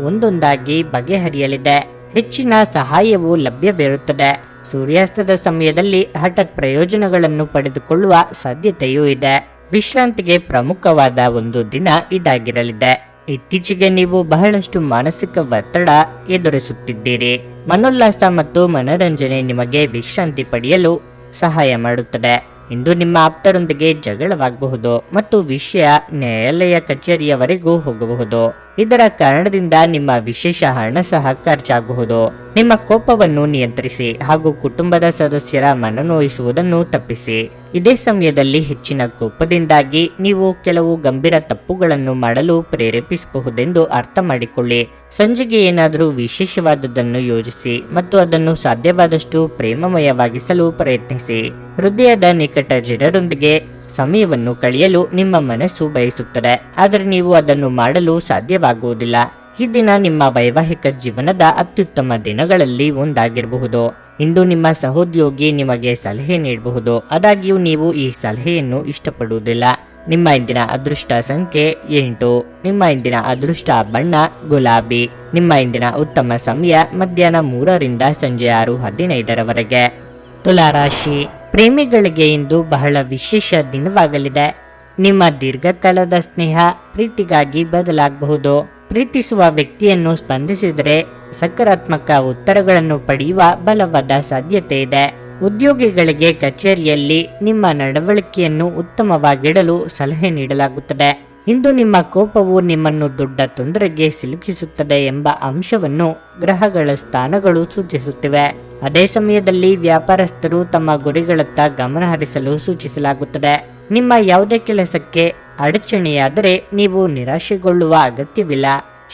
ಒಂದೊಂದಾಗಿ ಬಗೆಹರಿಯಲಿದೆ. ಹೆಚ್ಚಿನ ಸಹಾಯವು ಲಭ್ಯವಿರುತ್ತದೆ. ಸೂರ್ಯಾಸ್ತದ ಸಮಯದಲ್ಲಿ ಹಠಾತ್ ಪ್ರಯೋಜನಗಳನ್ನು ಪಡೆದುಕೊಳ್ಳುವ ಸಾಧ್ಯತೆಯೂ ಇದೆ. ವಿಶ್ರಾಂತಿಗೆ ಪ್ರಮುಖವಾದ ಒಂದು ದಿನ ಇದಾಗಿರಲಿದೆ. ಇತ್ತೀಚೆಗೆ ನೀವು ಬಹಳಷ್ಟು ಮಾನಸಿಕ ಒತ್ತಡ ಎದುರಿಸುತ್ತಿದ್ದೀರಿ. ಮನೋಲ್ಲಾಸ ಮತ್ತು ಮನರಂಜನೆ ನಿಮಗೆ ವಿಶ್ರಾಂತಿ ಪಡೆಯಲು ಸಹಾಯ ಮಾಡುತ್ತದೆ. ಇಂದು ನಿಮ್ಮ ಆಪ್ತರೊಂದಿಗೆ ಜಗಳವಾಗಬಹುದು ಮತ್ತು ವಿಷಯ ನ್ಯಾಯಾಲಯ ಕಚೇರಿಯವರೆಗೂ ಹೋಗಬಹುದು. ಇದರ ಕಾರಣದಿಂದ ನಿಮ್ಮ ವಿಶೇಷ ಹಣ ಸಹ ಖರ್ಚಾಗಬಹುದು. ನಿಮ್ಮ ಕೋಪವನ್ನು ನಿಯಂತ್ರಿಸಿ ಹಾಗೂ ಕುಟುಂಬದ ಸದಸ್ಯರ ಮನನೋಯಿಸುವುದನ್ನು ತಪ್ಪಿಸಿ. ಇದೇ ಸಮಯದಲ್ಲಿ ಹೆಚ್ಚಿನ ಕೋಪದಿಂದಾಗಿ ನೀವು ಕೆಲವು ಗಂಭೀರ ತಪ್ಪುಗಳನ್ನು ಮಾಡಲು ಪ್ರೇರೇಪಿಸಬಹುದೆಂದು ಅರ್ಥ ಮಾಡಿಕೊಳ್ಳಿ. ಸಂಜೆಗೆ ಏನಾದರೂ ವಿಶೇಷವಾದದ್ದನ್ನು ಯೋಜಿಸಿ ಮತ್ತು ಅದನ್ನು ಸಾಧ್ಯವಾದಷ್ಟು ಪ್ರೇಮಮಯವಾಗಿಸಲು ಪ್ರಯತ್ನಿಸಿ. ಹೃದಯದ ನಿಕಟ ಜನರೊಂದಿಗೆ ಸಮಯವನ್ನು ಕಳೆಯಲು ನಿಮ್ಮ ಮನಸ್ಸು ಬಯಸುತ್ತದೆ, ಆದರೆ ನೀವು ಅದನ್ನು ಮಾಡಲು ಸಾಧ್ಯವಾಗುವುದಿಲ್ಲ. ಈ ದಿನ ನಿಮ್ಮ ವೈವಾಹಿಕ ಜೀವನದ ಅತ್ಯುತ್ತಮ ದಿನಗಳಲ್ಲಿ ಒಂದಾಗಿರಬಹುದು. ಇಂದು ನಿಮ್ಮ ಸಹೋದ್ಯೋಗಿ ನಿಮಗೆ ಸಲಹೆ ನೀಡಬಹುದು, ಆದಾಗ್ಯೂ ನೀವು ಈ ಸಲಹೆಯನ್ನು ಇಷ್ಟಪಡುವುದಿಲ್ಲ. ನಿಮ್ಮ ಇಂದಿನ ಅದೃಷ್ಟ ಸಂಖ್ಯೆ 8. ನಿಮ್ಮ ಇಂದಿನ ಅದೃಷ್ಟ ಬಣ್ಣ ಗುಲಾಬಿ. ನಿಮ್ಮ ಇಂದಿನ ಉತ್ತಮ ಸಮಯ ಮಧ್ಯಾಹ್ನ 3ರಿಂದ ಸಂಜೆ 6:15ರವರೆಗೆ. ತುಲಾರಾಶಿ, ಪ್ರೇಮಿಗಳಿಗೆ ಇಂದು ಬಹಳ ವಿಶೇಷ ದಿನವಾಗಲಿದೆ. ನಿಮ್ಮ ದೀರ್ಘಕಾಲದ ಸ್ನೇಹ ಪ್ರೀತಿಗಾಗಿ ಬದಲಾಗಬಹುದು. ಪ್ರೀತಿಸುವ ವ್ಯಕ್ತಿಯನ್ನು ಸ್ಪಂದಿಸಿದರೆ ಸಕಾರಾತ್ಮಕ ಉತ್ತರಗಳನ್ನು ಪಡೆಯುವ ಬಲವಾದ ಸಾಧ್ಯತೆ ಇದೆ. ಉದ್ಯೋಗಿಗಳಿಗೆ ಕಚೇರಿಯಲ್ಲಿ ನಿಮ್ಮ ನಡವಳಿಕೆಯನ್ನು ಉತ್ತಮವಾಗಿಡಲು ಸಲಹೆ ನೀಡಲಾಗುತ್ತದೆ. ಇಂದು ನಿಮ್ಮ ಕೋಪವು ನಿಮ್ಮನ್ನು ದೊಡ್ಡ ತೊಂದರೆಗೆ ಸಿಲುಕಿಸುತ್ತದೆ ಎಂಬ ಅಂಶವನ್ನು ಗ್ರಹಗಳ ಸ್ಥಾನಗಳು ಸೂಚಿಸುತ್ತಿವೆ. ಅದೇ ಸಮಯದಲ್ಲಿ ವ್ಯಾಪಾರಸ್ಥರು ತಮ್ಮ ಗುರಿಗಳತ್ತ ಗಮನ ಹರಿಸಲು ಸೂಚಿಸಲಾಗುತ್ತದೆ. ನಿಮ್ಮ ಯಾವುದೇ ಕೆಲಸಕ್ಕೆ ಅಡಚಣೆಯಾದರೆ ನೀವು ನಿರಾಶೆಗೊಳ್ಳುವ ಅಗತ್ಯವಿಲ್ಲ.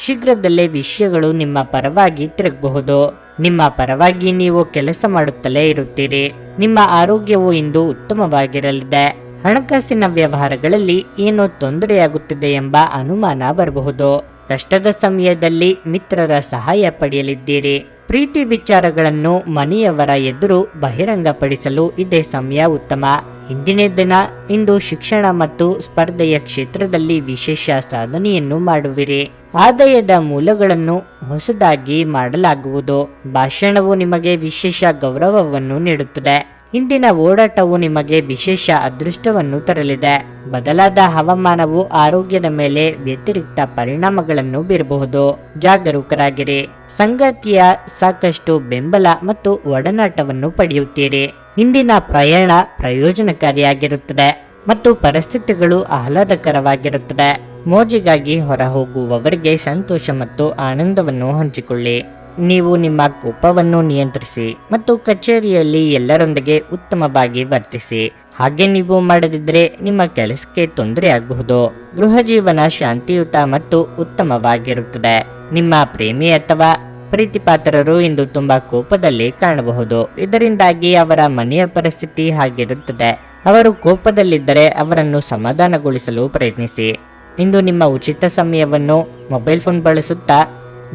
ಶೀಘ್ರದಲ್ಲೇ ವಿಷಯಗಳು ನಿಮ್ಮ ಪರವಾಗಿ ತಿರುಗಬಹುದು. ನಿಮ್ಮ ಪರವಾಗಿ ನೀವು ಕೆಲಸ ಮಾಡುತ್ತಲೇ ಇರುತ್ತೀರಿ. ನಿಮ್ಮ ಆರೋಗ್ಯವು ಇಂದು ಉತ್ತಮವಾಗಿರಲಿದೆ. ಹಣಕಾಸಿನ ವ್ಯವಹಾರಗಳಲ್ಲಿ ಏನೋ ತೊಂದರೆಯಾಗುತ್ತಿದೆ ಎಂಬ ಅನುಮಾನ ಬರಬಹುದು. ಕಷ್ಟದ ಸಮಯದಲ್ಲಿ ಮಿತ್ರರ ಸಹಾಯ ಪಡೆಯಲಿದ್ದೀರಿ. ಪ್ರೀತಿ ವಿಚಾರಗಳನ್ನು ಮನೆಯವರ ಎದುರು ಬಹಿರಂಗಪಡಿಸಲು ಇದೇ ಸಮಯ ಉತ್ತಮ. ಇಂದಿನ ದಿನ ಇಂದು ಶಿಕ್ಷಣ ಮತ್ತು ಸ್ಪರ್ಧೆಯ ಕ್ಷೇತ್ರದಲ್ಲಿ ವಿಶೇಷ ಸಾಧನೆಯನ್ನು ಮಾಡುವಿರಿ. ಆದಾಯದ ಮೂಲಗಳನ್ನು ಹೊಸದಾಗಿ ಮಾಡಲಾಗುವುದು. ಭಾಷಣವು ನಿಮಗೆ ವಿಶೇಷ ಗೌರವವನ್ನು ನೀಡುತ್ತದೆ. ಇಂದಿನ ಓಡಾಟವು ನಿಮಗೆ ವಿಶೇಷ ಅದೃಷ್ಟವನ್ನು ತರಲಿದೆ. ಬದಲಾದ ಹವಾಮಾನವು ಆರೋಗ್ಯದ ಮೇಲೆ ವ್ಯತಿರಿಕ್ತ ಪರಿಣಾಮಗಳನ್ನು ಬೀರಬಹುದು. ಜಾಗರೂಕರಾಗಿರಿ. ಸಂಗಾತಿಯ ಸಾಕಷ್ಟು ಬೆಂಬಲ ಮತ್ತು ಒಡನಾಟವನ್ನು ಪಡೆಯುತ್ತೀರಿ. ಇಂದಿನ ಪ್ರಯಾಣ ಪ್ರಯೋಜನಕಾರಿಯಾಗಿರುತ್ತದೆ ಮತ್ತು ಪರಿಸ್ಥಿತಿಗಳು ಆಹ್ಲಾದಕರವಾಗಿರುತ್ತದೆ. ಮೋಜಿಗಾಗಿ ಹೊರಹೋಗುವವರಿಗೆ ಸಂತೋಷ ಮತ್ತು ಆನಂದವನ್ನು ಹಂಚಿಕೊಳ್ಳಿ. ನೀವು ನಿಮ್ಮ ಕೋಪವನ್ನು ನಿಯಂತ್ರಿಸಿ ಮತ್ತು ಕಚೇರಿಯಲ್ಲಿ ಎಲ್ಲರೊಂದಿಗೆ ಉತ್ತಮವಾಗಿ ವರ್ತಿಸಿ. ಹಾಗೆ ನೀವು ಮಾಡದಿದ್ದರೆ ನಿಮ್ಮ ಕೆಲಸಕ್ಕೆ ತೊಂದರೆಯಾಗಬಹುದು. ಗೃಹ ಜೀವನ ಶಾಂತಿಯುತ ಮತ್ತು ಉತ್ತಮವಾಗಿರುತ್ತದೆ. ನಿಮ್ಮ ಪ್ರೇಮಿ ಅಥವಾ ಪ್ರೀತಿಪಾತ್ರರು ಇಂದು ತುಂಬಾ ಕೋಪದಲ್ಲಿ ಕಾಣಬಹುದು. ಇದರಿಂದಾಗಿ ಅವರ ಮನೆಯ ಪರಿಸ್ಥಿತಿ ಹಾಗಿರುತ್ತದೆ. ಅವರು ಕೋಪದಲ್ಲಿದ್ದರೆ ಅವರನ್ನು ಸಮಾಧಾನಗೊಳಿಸಲು ಪ್ರಯತ್ನಿಸಿ. ಇಂದು ನಿಮ್ಮ ಉಚಿತ ಸಮಯವನ್ನು ಮೊಬೈಲ್ ಫೋನ್ ಬಳಸುತ್ತಾ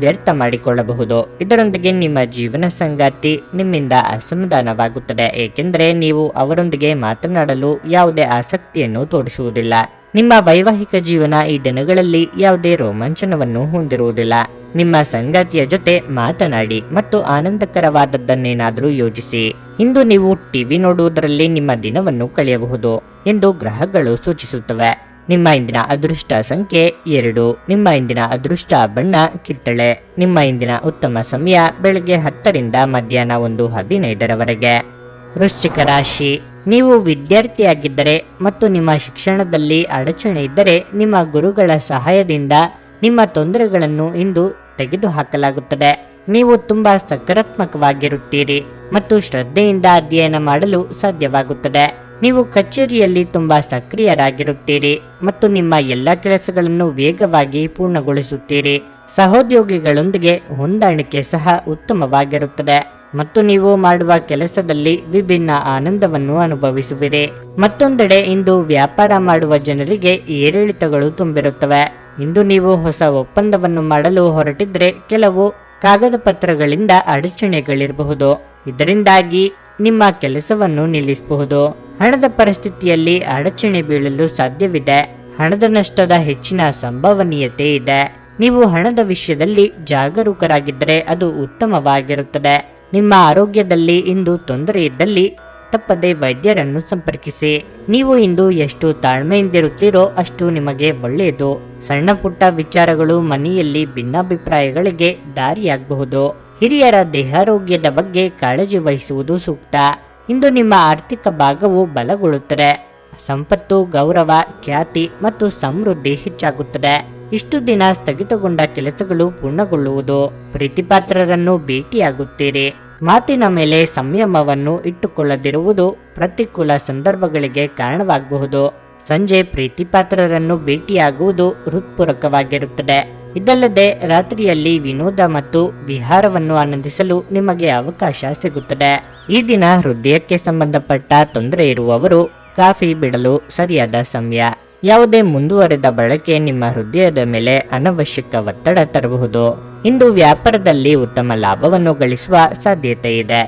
ವ್ಯರ್ಥ ಮಾಡಿಕೊಳ್ಳಬಹುದು. ಇದರೊಂದಿಗೆ ನಿಮ್ಮ ಜೀವನ ಸಂಗಾತಿ ನಿಮ್ಮಿಂದ ಅಸಮಾಧಾನವಾಗುತ್ತದೆ, ಏಕೆಂದರೆ ನೀವು ಅವರೊಂದಿಗೆ ಮಾತನಾಡಲು ಯಾವುದೇ ಆಸಕ್ತಿಯನ್ನು ತೋರಿಸುವುದಿಲ್ಲ. ನಿಮ್ಮ ವೈವಾಹಿಕ ಜೀವನ ಈ ದಿನಗಳಲ್ಲಿ ಯಾವುದೇ ರೋಮಾಂಚನವನ್ನು ಹೊಂದಿರುವುದಿಲ್ಲ. ನಿಮ್ಮ ಸಂಗಾತಿಯ ಜೊತೆ ಮಾತನಾಡಿ ಮತ್ತು ಆನಂದಕರವಾದದ್ದನ್ನೇನಾದರೂ ಯೋಜಿಸಿ. ಇಂದು ನೀವು ಟಿವಿ ನೋಡುವುದರಲ್ಲಿ ನಿಮ್ಮ ದಿನವನ್ನು ಕಳೆಯಬಹುದು ಎಂದು ಗ್ರಹಗಳು ಸೂಚಿಸುತ್ತವೆ. ನಿಮ್ಮ ಇಂದಿನ ಅದೃಷ್ಟ ಸಂಖ್ಯೆ 2. ನಿಮ್ಮ ಇಂದಿನ ಅದೃಷ್ಟ ಬಣ್ಣ ಕಿತ್ತಳೆ. ನಿಮ್ಮ ಇಂದಿನ ಉತ್ತಮ ಸಮಯ ಬೆಳಗ್ಗೆ 10ರಿಂದ ಮಧ್ಯಾಹ್ನ 1:15ರವರೆಗೆ. ವೃಶ್ಚಿಕ ರಾಶಿ, ನೀವು ವಿದ್ಯಾರ್ಥಿಯಾಗಿದ್ದರೆ ಮತ್ತು ನಿಮ್ಮ ಶಿಕ್ಷಣದಲ್ಲಿ ಅಡಚಣೆ ಇದ್ದರೆ ನಿಮ್ಮ ಗುರುಗಳ ಸಹಾಯದಿಂದ ನಿಮ್ಮ ತೊಂದರೆಗಳನ್ನು ಇಂದು ತೆಗೆದುಹಾಕಲಾಗುತ್ತದೆ. ನೀವು ತುಂಬಾ ಸಕಾರಾತ್ಮಕವಾಗಿರುತ್ತೀರಿ ಮತ್ತು ಶ್ರದ್ಧೆಯಿಂದ ಅಧ್ಯಯನ ಮಾಡಲು ಸಾಧ್ಯವಾಗುತ್ತದೆ. ನೀವು ಕಚೇರಿಯಲ್ಲಿ ತುಂಬಾ ಸಕ್ರಿಯರಾಗಿರುತ್ತೀರಿ ಮತ್ತು ನಿಮ್ಮ ಎಲ್ಲ ಕೆಲಸಗಳನ್ನು ವೇಗವಾಗಿ ಪೂರ್ಣಗೊಳಿಸುತ್ತೀರಿ. ಸಹೋದ್ಯೋಗಿಗಳೊಂದಿಗೆ ಹೊಂದಾಣಿಕೆ ಸಹ ಉತ್ತಮವಾಗಿರುತ್ತದೆ ಮತ್ತು ನೀವು ಮಾಡುವ ಕೆಲಸದಲ್ಲಿ ವಿಭಿನ್ನ ಆನಂದವನ್ನು ಅನುಭವಿಸುವಿರಿ. ಮತ್ತೊಂದೆಡೆ ಇಂದು ವ್ಯಾಪಾರ ಮಾಡುವ ಜನರಿಗೆ ಏರಿಳಿತಗಳು ತುಂಬಿರುತ್ತವೆ. ಇಂದು ನೀವು ಹೊಸ ಒಪ್ಪಂದವನ್ನು ಮಾಡಲು ಹೊರಟಿದ್ರೆ ಕೆಲವು ಕಾಗದ ಪತ್ರಗಳಿಂದ ಅಡಚಣೆಗಳಿರಬಹುದು. ಇದರಿಂದಾಗಿ ನಿಮ್ಮ ಕೆಲಸವನ್ನು ನಿಲ್ಲಿಸಬಹುದು. ಹಣದ ಪರಿಸ್ಥಿತಿಯಲ್ಲಿ ಅಡಚಣೆ ಬೀಳಲು ಸಾಧ್ಯವಿದೆ. ಹಣದ ನಷ್ಟದ ಹೆಚ್ಚಿನ ಸಂಭವನೀಯತೆ ಇದೆ. ನೀವು ಹಣದ ವಿಷಯದಲ್ಲಿ ಜಾಗರೂಕರಾಗಿದ್ದರೆ ಅದು ಉತ್ತಮವಾಗಿರುತ್ತದೆ. ನಿಮ್ಮ ಆರೋಗ್ಯದಲ್ಲಿ ಇಂದು ತೊಂದರೆ ಇದ್ದಲ್ಲಿ ತಪ್ಪದೆ ವೈದ್ಯರನ್ನು ಸಂಪರ್ಕಿಸಿ. ನೀವು ಇಂದು ಎಷ್ಟು ತಾಳ್ಮೆಯಿಂದಿರುತ್ತೀರೋ ಅಷ್ಟು ನಿಮಗೆ ಒಳ್ಳೆಯದು. ಸಣ್ಣ ಪುಟ್ಟ ವಿಚಾರಗಳು ಮನೆಯಲ್ಲಿ ಭಿನ್ನಾಭಿಪ್ರಾಯಗಳಿಗೆ ದಾರಿಯಾಗಬಹುದು. ಹಿರಿಯರ ದೇಹಾರೋಗ್ಯದ ಬಗ್ಗೆ ಕಾಳಜಿ ವಹಿಸುವುದು ಸೂಕ್ತ. ಇಂದು ನಿಮ್ಮ ಆರ್ಥಿಕ ಭಾಗವು ಬಲಗೊಳ್ಳುತ್ತದೆ. ಸಂಪತ್ತು, ಗೌರವ, ಖ್ಯಾತಿ ಮತ್ತು ಸಮೃದ್ಧಿ ಹೆಚ್ಚಾಗುತ್ತದೆ. ಇಷ್ಟು ದಿನ ಸ್ಥಗಿತಗೊಂಡ ಕೆಲಸಗಳು ಪೂರ್ಣಗೊಳ್ಳುವುದು. ಪ್ರೀತಿಪಾತ್ರರನ್ನು ಭೇಟಿಯಾಗುತ್ತೀರಿ. ಮಾತಿನ ಮೇಲೆ ಸಂಯಮವನ್ನು ಇಟ್ಟುಕೊಳ್ಳದಿರುವುದು ಪ್ರತಿಕೂಲ ಸಂದರ್ಭಗಳಿಗೆ ಕಾರಣವಾಗಬಹುದು. ಸಂಜೆ ಪ್ರೀತಿಪಾತ್ರರನ್ನು ಭೇಟಿಯಾಗುವುದು ಹೃತ್ಪೂರ್ವಕವಾಗಿರುತ್ತದೆ. ಇದಲ್ಲದೆ ರಾತ್ರಿಯಲ್ಲಿ ವಿನೋದ ಮತ್ತು ವಿಹಾರವನ್ನು ಆನಂದಿಸಲು ನಿಮಗೆ ಅವಕಾಶ ಸಿಗುತ್ತದೆ. ಈ ದಿನ ಹೃದಯಕ್ಕೆ ಸಂಬಂಧಪಟ್ಟ ತೊಂದರೆ ಇರುವವರು ಕಾಫಿ ಬಿಡಲು ಸರಿಯಾದ ಸಮಯ. ಯಾವುದೇ ಮುಂದುವರೆದ ಬಳಕೆ ನಿಮ್ಮ ಹೃದಯದ ಮೇಲೆ ಅನವಶ್ಯಕ ಒತ್ತಡ ತರಬಹುದು. ಇಂದು ವ್ಯಾಪಾರದಲ್ಲಿ ಉತ್ತಮ ಲಾಭವನ್ನು ಗಳಿಸುವ ಸಾಧ್ಯತೆ ಇದೆ.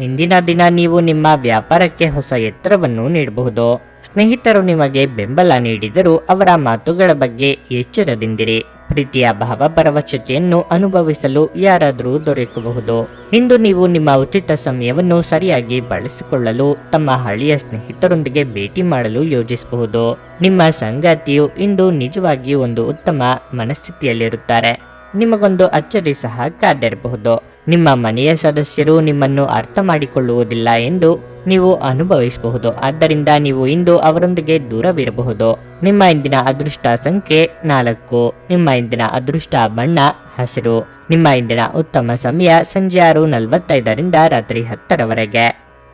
ಇಂದಿನ ದಿನ ನೀವು ನಿಮ್ಮ ವ್ಯಾಪಾರಕ್ಕೆ ಹೊಸ ಎತ್ತರವನ್ನು ನೀಡಬಹುದು. ಸ್ನೇಹಿತರು ನಿಮಗೆ ಬೆಂಬಲ ನೀಡಿದರೂ ಅವರ ಮಾತುಗಳ ಬಗ್ಗೆ ಎಚ್ಚರದಿಂದಿರಿ. ಪ್ರೀತಿಯ ಭಾವಪರವಶತೆಯನ್ನು ಅನುಭವಿಸಲು ಯಾರಾದರೂ ದೊರಕಬಹುದು. ಇಂದು ನೀವು ನಿಮ್ಮ ಉಚಿತ ಸಮಯವನ್ನು ಸರಿಯಾಗಿ ಬಳಸಿಕೊಳ್ಳಲು ತಮ್ಮ ಹಳೆಯ ಸ್ನೇಹಿತರೊಂದಿಗೆ ಭೇಟಿ ಮಾಡಲು ಯೋಜಿಸಬಹುದು. ನಿಮ್ಮ ಸಂಗಾತಿಯು ಇಂದು ನಿಜವಾಗಿಯೂ ಒಂದು ಉತ್ತಮ ಮನಸ್ಥಿತಿಯಲ್ಲಿರುತ್ತಾರೆ. ನಿಮಗೊಂದು ಅಚ್ಚರಿ ಸಹ ಕಾದಿರಬಹುದು. ನಿಮ್ಮ ಮನೆಯ ಸದಸ್ಯರು ನಿಮ್ಮನ್ನು ಅರ್ಥ ಮಾಡಿಕೊಳ್ಳುವುದಿಲ್ಲ ಎಂದು ನೀವು ಅನುಭವಿಸಬಹುದು. ಆದ್ದರಿಂದ ನೀವು ಇಂದು ಅವರೊಂದಿಗೆ ದೂರವಿರಬಹುದು. ನಿಮ್ಮ ಇಂದಿನ ಅದೃಷ್ಟ ಸಂಖ್ಯೆ 4. ನಿಮ್ಮ ಇಂದಿನ ಅದೃಷ್ಟ ಬಣ್ಣ ಹಸಿರು. ನಿಮ್ಮ ಇಂದಿನ ಉತ್ತಮ ಸಮಯ ಸಂಜೆ 6:45ರಿಂದ ರಾತ್ರಿ 10ರವರೆಗೆ.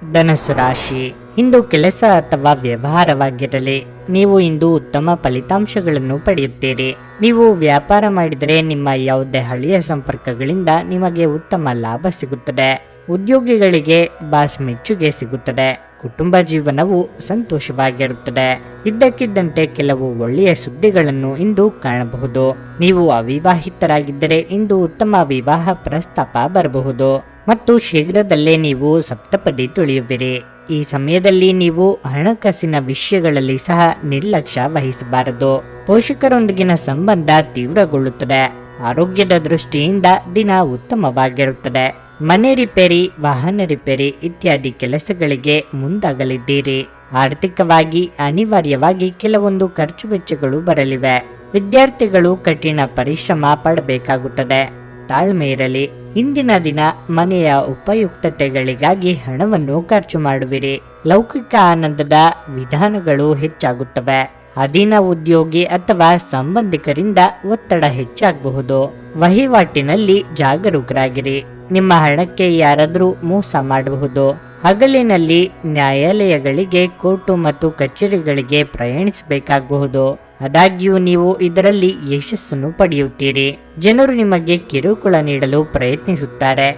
ಧನಸ್ಸು ರಾಶಿ. ಇಂದು ಕೆಲಸ ಅಥವಾ ವ್ಯವಹಾರವಾಗಿರಲಿ, ನೀವು ಇಂದು ಉತ್ತಮ ಫಲಿತಾಂಶಗಳನ್ನು ಪಡೆಯುತ್ತೀರಿ. ನೀವು ವ್ಯಾಪಾರ ಮಾಡಿದರೆ ನಿಮ್ಮ ಯಾವುದೇ ಹಳೆಯ ಸಂಪರ್ಕಗಳಿಂದ ನಿಮಗೆ ಉತ್ತಮ ಲಾಭ ಸಿಗುತ್ತದೆ. ಉದ್ಯೋಗಿಗಳಿಗೆ ಬಾಸ್ ಮೆಚ್ಚುಗೆ ಸಿಗುತ್ತದೆ. ಕುಟುಂಬ ಜೀವನವು ಸಂತೋಷವಾಗಿರುತ್ತದೆ. ಇದ್ದಕ್ಕಿದ್ದಂತೆ ಕೆಲವು ಒಳ್ಳೆಯ ಸುದ್ದಿಗಳನ್ನು ಇಂದು ಕಾಣಬಹುದು. ನೀವು ಅವಿವಾಹಿತರಾಗಿದ್ದರೆ ಇಂದು ಉತ್ತಮ ವಿವಾಹ ಪ್ರಸ್ತಾಪ ಬರಬಹುದು ಮತ್ತು ಶೀಘ್ರದಲ್ಲೇ ನೀವು ಸಪ್ತಪದಿ ತುಳಿಯುವಿರಿ. ಈ ಸಮಯದಲ್ಲಿ ನೀವು ಹಣಕಾಸಿನ ವಿಷಯಗಳಲ್ಲಿ ಸಹ ನಿರ್ಲಕ್ಷ್ಯ ವಹಿಸಬಾರದು. ಪೋಷಕರೊಂದಿಗಿನ ಸಂಬಂಧ ತೀವ್ರಗೊಳ್ಳುತ್ತದೆ. ಆರೋಗ್ಯದ ದೃಷ್ಟಿಯಿಂದ ದಿನ ಉತ್ತಮವಾಗಿರುತ್ತದೆ. ಮನೆ ರಿಪೇರಿ, ವಾಹನ ರಿಪೇರಿ ಇತ್ಯಾದಿ ಕೆಲಸಗಳಿಗೆ ಮುಂದಾಗಲಿದ್ದೀರಿ. ಆರ್ಥಿಕವಾಗಿ ಅನಿವಾರ್ಯವಾಗಿ ಕೆಲವೊಂದು ಖರ್ಚು ವೆಚ್ಚಗಳು ಬರಲಿವೆ. ವಿದ್ಯಾರ್ಥಿಗಳು ಕಠಿಣ ಪರಿಶ್ರಮ ಪಡಬೇಕಾಗುತ್ತದೆ. ತಾಳ್ಮೆ ಇರಲಿ. ಇಂದಿನ ದಿನ ಮನೆಯ ಉಪಯುಕ್ತತೆಗಳಿಗಾಗಿ ಹಣವನ್ನು ಖರ್ಚು ಮಾಡುವಿರಿ. ಲೌಕಿಕ ಆನಂದದ ವಿಧಾನಗಳು ಹೆಚ್ಚಾಗುತ್ತವೆ. ಅಧೀನ ಉದ್ಯೋಗಿ ಅಥವಾ ಸಂಬಂಧಿಕರಿಂದ ಒತ್ತಡ ಹೆಚ್ಚಾಗಬಹುದು. ವಹಿವಾಟಿನಲ್ಲಿ ಜಾಗರೂಕರಾಗಿರಿ. ನಿಮ್ಮ ಹಣಕ್ಕೆ ಯಾರಾದರೂ ಮೋಸ ಮಾಡಬಹುದು. ಹಗಲಿನಲ್ಲಿ ನ್ಯಾಯಾಲಯಗಳಿಗೆ, ಕೋರ್ಟು ಮತ್ತು ಕಚೇರಿಗಳಿಗೆ ಪ್ರಯಾಣಿಸಬೇಕಾಗಬಹುದು. ಆದಾಗ್ಯೂ ನೀವು ಇದರಲ್ಲಿ ಯಶಸ್ಸನ್ನು ಪಡೆಯುತ್ತೀರಿ. ಜನರು ನಿಮಗೆ ಕಿರುಕುಳ ನೀಡಲು ಪ್ರಯತ್ನಿಸುತ್ತಾರೆ,